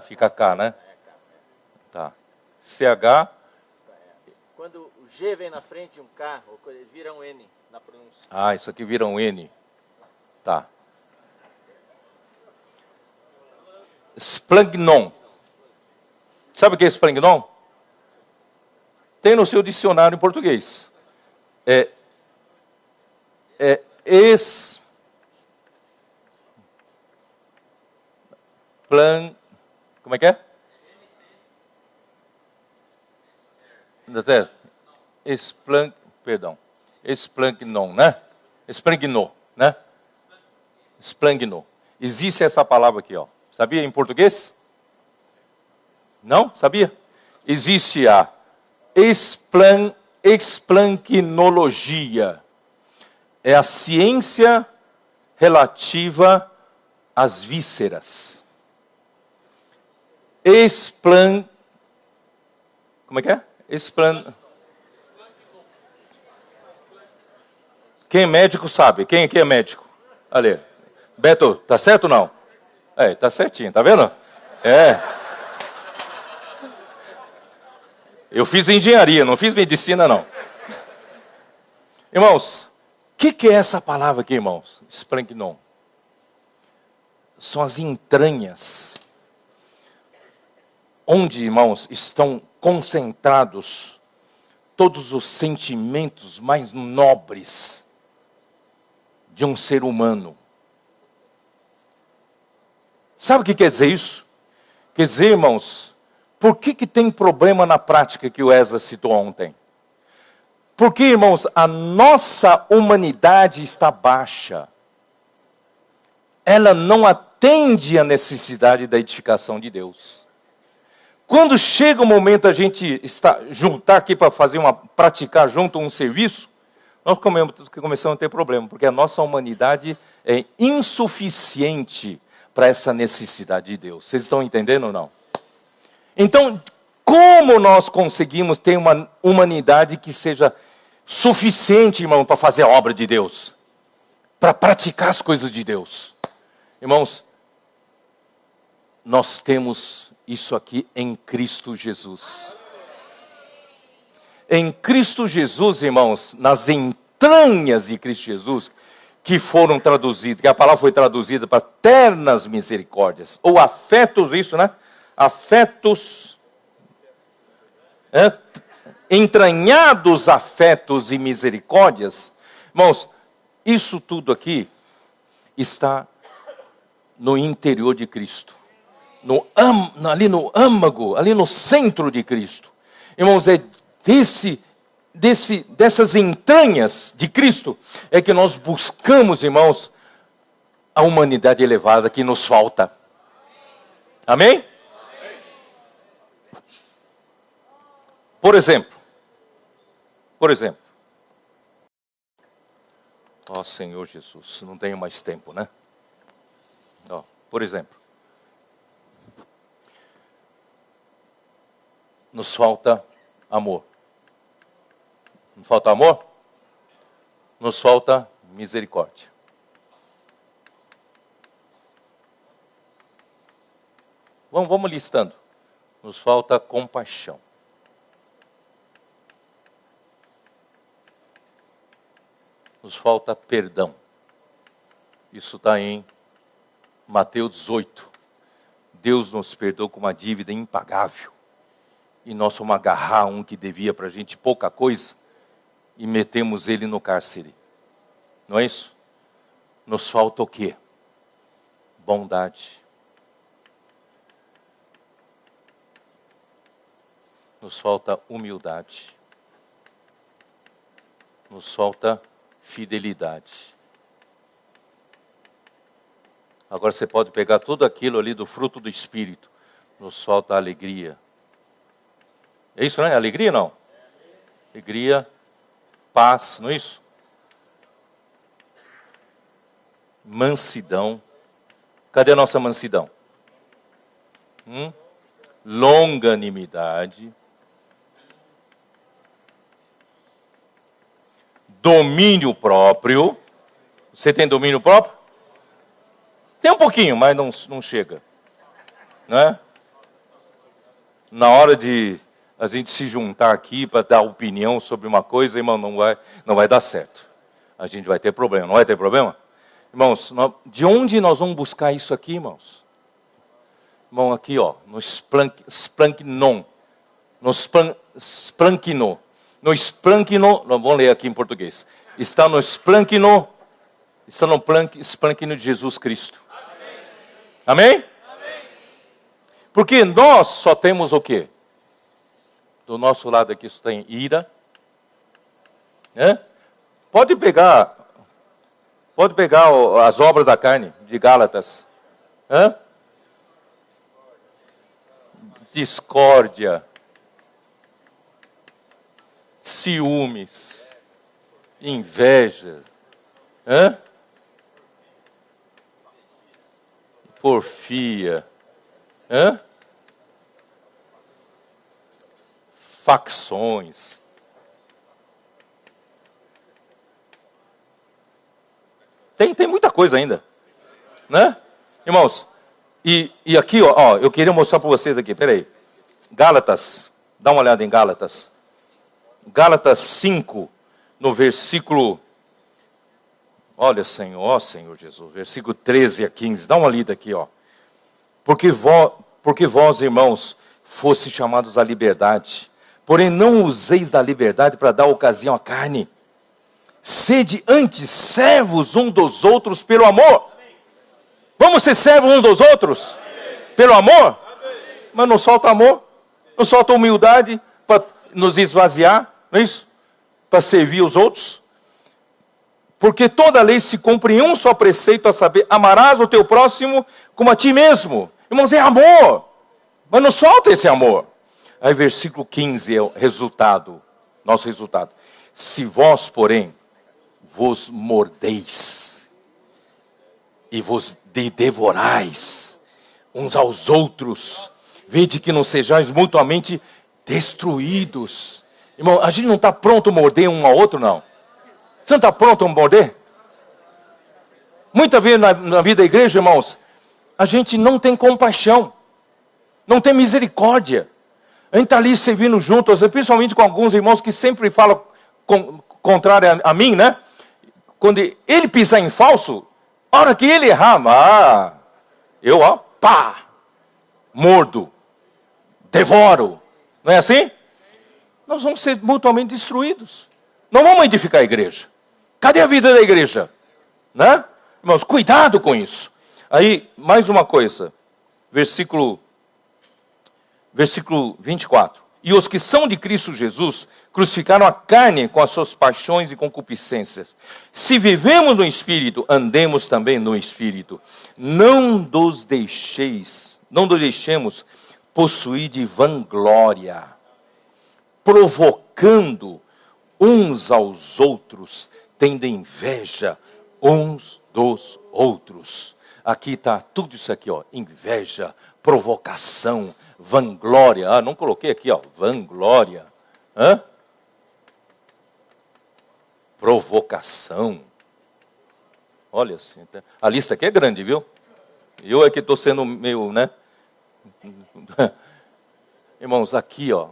Fica K, né? Tá. CH. Quando o G vem na frente, um K, vira um N na pronúncia. Isso aqui vira um N. Tá. Splagnon. Sabe o que é splagnon? Tem no seu dicionário em português. Como é que é? Esplagnon, né? Esplagnou, né? Esplagnou. Existe essa palavra aqui, ó. Sabia em português? Não? Sabia? Existe a esplanquinologia. É a ciência relativa às vísceras. Como é que é? Quem é médico sabe. Quem aqui é médico? Ali. Beto, tá certo ou não? Tá certinho, tá vendo? Eu fiz engenharia, não fiz medicina, não. Irmãos, o que é essa palavra aqui, irmãos? Splanknon. São as entranhas. Onde, irmãos, estão concentrados todos os sentimentos mais nobres de um ser humano. Sabe o que quer dizer isso? Quer dizer, irmãos, por que tem problema na prática que o Ezra citou ontem? Porque, irmãos, a nossa humanidade está baixa. Ela não atende à necessidade da edificação de Deus. Quando chega o momento a gente juntar aqui para praticar junto um serviço, nós começamos a ter problema, porque a nossa humanidade é insuficiente para essa necessidade de Deus. Vocês estão entendendo ou não? Então, como nós conseguimos ter uma humanidade que seja suficiente, irmão, para fazer a obra de Deus? Para praticar as coisas de Deus? Irmãos, nós temos isso aqui em Cristo Jesus. Em Cristo Jesus, irmãos, nas entranhas de Cristo Jesus, que foram traduzidas, que a palavra foi traduzida para ternas misericórdias, ou afetos, isso, né? Afetos, entranhados afetos e misericórdias. Irmãos, isso tudo aqui está no interior de Cristo. Ali no âmago, ali no centro de Cristo. Irmãos, é dessas entranhas de Cristo é que nós buscamos, irmãos, a humanidade elevada que nos falta. Amém? Por exemplo, ó Senhor Jesus, não tenho mais tempo, né? Por exemplo, nos falta amor. Não falta amor? Nos falta misericórdia. Vamos listando. Nos falta compaixão. Nos falta perdão. Isso está em Mateus 18. Deus nos perdoou com uma dívida impagável. E nós fomos agarrar um que devia para a gente pouca coisa e metemos ele no cárcere. Não é isso? Nos falta o quê? Bondade. Nos falta humildade. Nos falta fidelidade. Agora você pode pegar tudo aquilo ali do fruto do Espírito. Nos falta alegria. É isso, né? Alegria não? Alegria, paz, não é isso? Mansidão. Cadê a nossa mansidão? Longanimidade. Domínio próprio. Você tem domínio próprio? Tem um pouquinho, mas não chega. Não é? Na hora de a gente se juntar aqui para dar opinião sobre uma coisa, irmão, não vai dar certo. A gente vai ter problema. Não vai ter problema? Irmãos, de onde nós vamos buscar isso aqui, irmãos? Irmão, aqui, ó, no Splanknon. No Splankno. No Splankno, vamos ler aqui em português. Está no Splankno, está no Splankno de Jesus Cristo. Amém? Amém? Porque nós só temos o quê? Do nosso lado aqui só tem ira. Pode pegar as obras da carne de Gálatas. Discórdia, ciúmes, inveja, porfia, facções. Tem muita coisa ainda, né? Irmãos, e aqui, ó, eu queria mostrar para vocês aqui, peraí. Gálatas, dá uma olhada em Gálatas. Gálatas 5, no versículo, olha Senhor, ó Senhor Jesus, versículo 13 a 15, dá uma lida aqui, ó. Porque vós, irmãos, fosse chamados à liberdade, porém não useis da liberdade para dar ocasião à carne. Sede antes servos um dos outros pelo amor. Vamos ser servos um dos outros? Pelo amor? Mas não solta amor, não solta humildade para nos esvaziar, não é isso? Para servir os outros. Porque toda lei se cumpre em um só preceito, a saber, amarás o teu próximo como a ti mesmo. Irmãos, é amor. Mas não solta esse amor. Aí versículo 15 é o resultado, nosso resultado. Se vós, porém, vos mordeis e vos devorais uns aos outros, vede que não sejais mutuamente destruídos. Irmão, a gente não está pronto a morder um ao outro, não. Você não está pronto a morder? Muitas vezes na vida da igreja, irmãos, a gente não tem compaixão, não tem misericórdia. A gente está ali servindo juntos, principalmente com alguns irmãos que sempre falam contrário a mim, né? Quando ele pisar em falso, a hora que ele errar, eu, ó, pá, mordo, devoro. Não é assim? Nós vamos ser mutuamente destruídos. Não vamos edificar a igreja. Cadê a vida da igreja? Né? Irmãos, cuidado com isso. Aí, mais uma coisa. Versículo 24. E os que são de Cristo Jesus crucificaram a carne com as suas paixões e concupiscências. Se vivemos no Espírito, andemos também no Espírito. Não nos deixemos possuir de vanglória, provocando uns aos outros, tendo inveja uns dos outros. Aqui está tudo isso aqui, ó, inveja, provocação, vanglória. Ah, não coloquei aqui, ó, vanglória. Hã? Provocação. Olha assim, a lista aqui é grande, viu? Eu é que estou sendo meio, né? Irmãos, aqui, ó,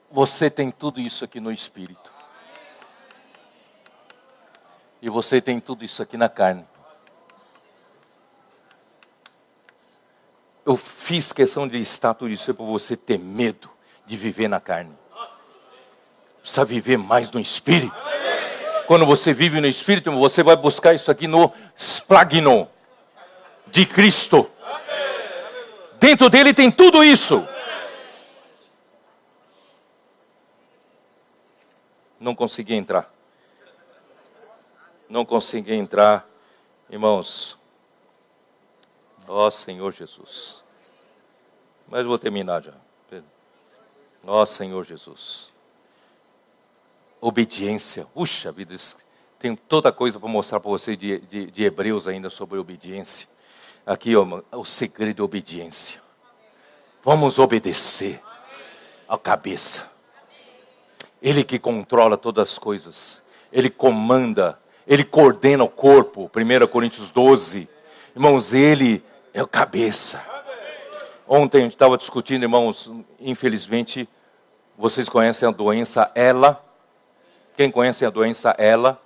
você tem tudo isso aqui no Espírito. E você tem tudo isso aqui na carne. Eu fiz questão de listar tudo isso para você ter medo de viver na carne. Precisa viver mais no Espírito. Quando você vive no Espírito, você vai buscar isso aqui no splagno de Cristo. Dentro dele tem tudo isso. Não consegui entrar. Não consegui entrar, irmãos. Ó Senhor Jesus. Mas vou terminar já. Ó Senhor Jesus. Obediência. Puxa vida, tem toda coisa para mostrar para você de Hebreus ainda sobre obediência. Aqui, ó, o segredo de obediência. Vamos obedecer à cabeça. Ele que controla todas as coisas. Ele comanda, ele coordena o corpo. 1 Coríntios 12. Irmãos, ele é o cabeça. Ontem a gente estava discutindo, irmãos, infelizmente, vocês conhecem a doença ELA. Quem conhece a doença ELA,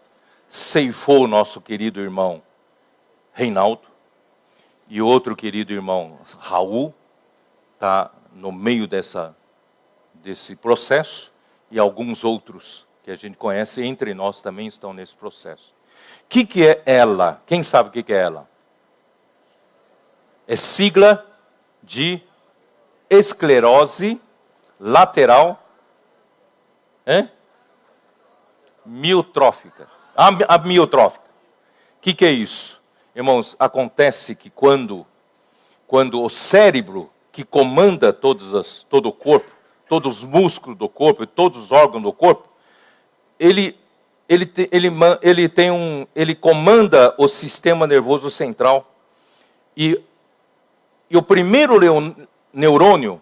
ceifou o nosso querido irmão Reinaldo. E outro querido irmão, Raul, está no meio desse processo. E alguns outros que a gente conhece, entre nós também estão nesse processo. O que é ELA? Quem sabe o que é ELA? É sigla de esclerose lateral miotrófica. Amiotrófica. O que é isso? Irmãos, acontece que quando o cérebro que comanda todo o corpo, todos os músculos do corpo e todos os órgãos do corpo, ele comanda o sistema nervoso central. E o primeiro neurônio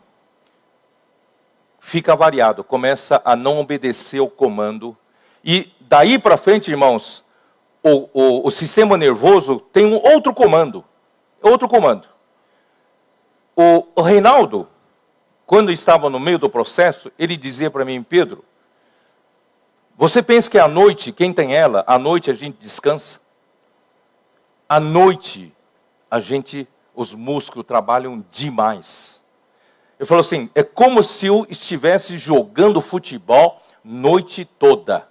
fica variado, começa a não obedecer o comando. E daí para frente, irmãos, o sistema nervoso tem um outro comando. Outro comando. O Reinaldo, quando estava no meio do processo, ele dizia para mim: Pedro, você pensa que à noite, quem tem ela, à noite a gente descansa? À noite, os músculos trabalham demais. Eu falo assim, é como se eu estivesse jogando futebol noite toda.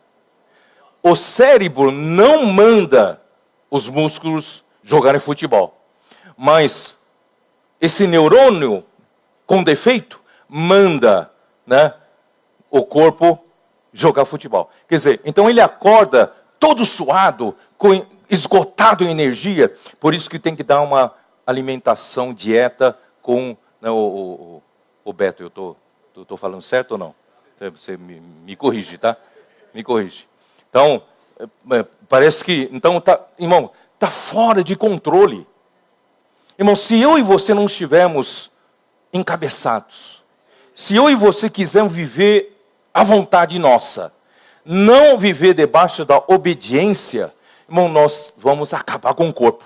O cérebro não manda os músculos jogarem futebol. Mas esse neurônio com defeito manda, né, o corpo jogar futebol. Quer dizer, então ele acorda todo suado, esgotado em energia. Por isso que tem que dar uma alimentação, dieta com... Né, o Beto, eu tô falando certo ou não? Você me corrige, tá? Me corrige. Então, parece que... Então, irmão, está fora de controle. Irmão, se eu e você não estivermos encabeçados, se eu e você quisermos viver a vontade nossa, não viver debaixo da obediência, irmão, nós vamos acabar com o corpo.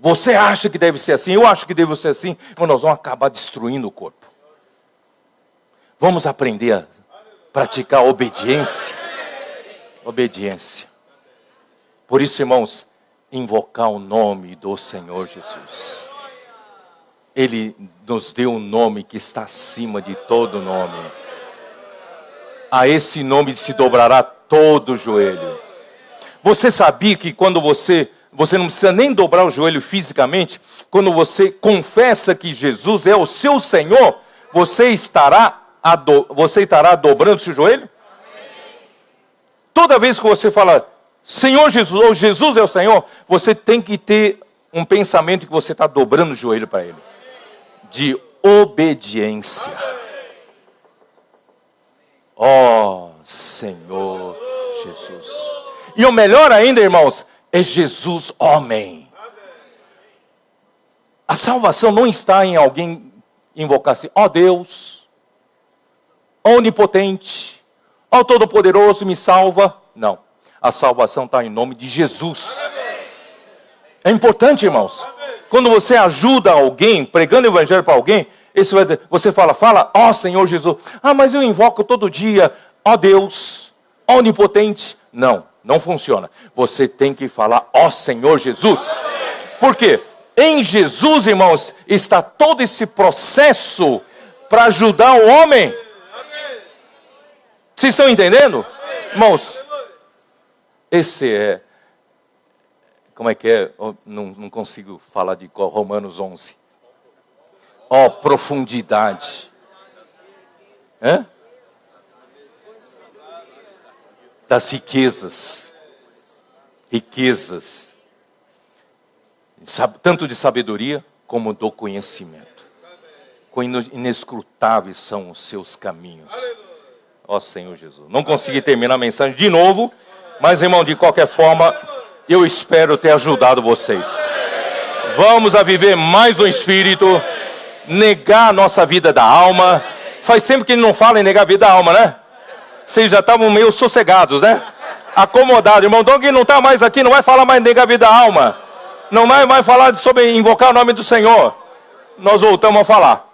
Você acha que deve ser assim, eu acho que deve ser assim, irmão, nós vamos acabar destruindo o corpo. Vamos aprender a praticar obediência. Obediência. Por isso, irmãos, invocar o nome do Senhor Jesus. Ele nos deu um nome que está acima de todo nome. A esse nome se dobrará todo o joelho. Você sabia que quando você não precisa nem dobrar o joelho fisicamente, quando você confessa que Jesus é o seu Senhor, você estará dobrando o seu joelho? Toda vez que você fala, Senhor Jesus, ou Jesus é o Senhor, você tem que ter um pensamento que você está dobrando o joelho para Ele. De obediência. Ó Senhor Jesus. E o melhor ainda, irmãos, é Jesus homem. A salvação não está em alguém invocar assim, ó Deus, onipotente, ó Todo-Poderoso, me salva. Não. A salvação está em nome de Jesus. É importante, irmãos. Quando você ajuda alguém, pregando o evangelho para alguém, você fala, ó Senhor Jesus. Ah, mas eu invoco todo dia, ó Deus, onipotente. Não funciona. Você tem que falar, ó Senhor Jesus. Por quê? Em Jesus, irmãos, está todo esse processo para ajudar o homem. Vocês estão entendendo? Irmãos, esse é... Como é que é? Não consigo falar de qual. Romanos 11. Ó, profundidade. Das riquezas. Riquezas. Tanto de sabedoria como do conhecimento. Quão inescrutáveis são os seus caminhos. Ó Senhor Jesus. Não consegui terminar a mensagem de novo. Mas, irmão, de qualquer forma... Eu espero ter ajudado vocês. Vamos a viver mais no Espírito. Negar a nossa vida da alma. Faz tempo que ele não fala em negar a vida da alma, né? Vocês já estavam meio sossegados, né? Acomodados. Irmão, então quem não está mais aqui não vai falar mais de negar a vida da alma. Não vai mais falar sobre invocar o nome do Senhor. Nós voltamos a falar.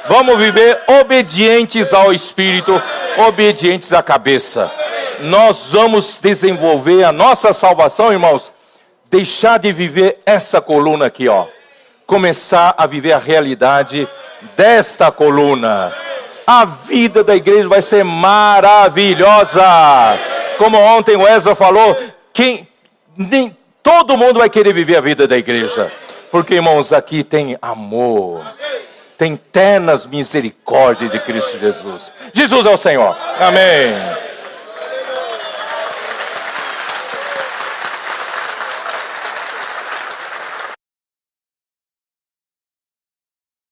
Vamos viver obedientes ao Espírito. Obedientes à cabeça. Nós vamos desenvolver a nossa salvação, irmãos. Deixar de viver essa coluna aqui, ó. Começar a viver a realidade desta coluna. A vida da igreja vai ser maravilhosa. Como ontem o Ezra falou, todo mundo vai querer viver a vida da igreja. Porque, irmãos, aqui tem amor. Tem ternas misericórdias de Cristo Jesus. Jesus é o Senhor. Amém.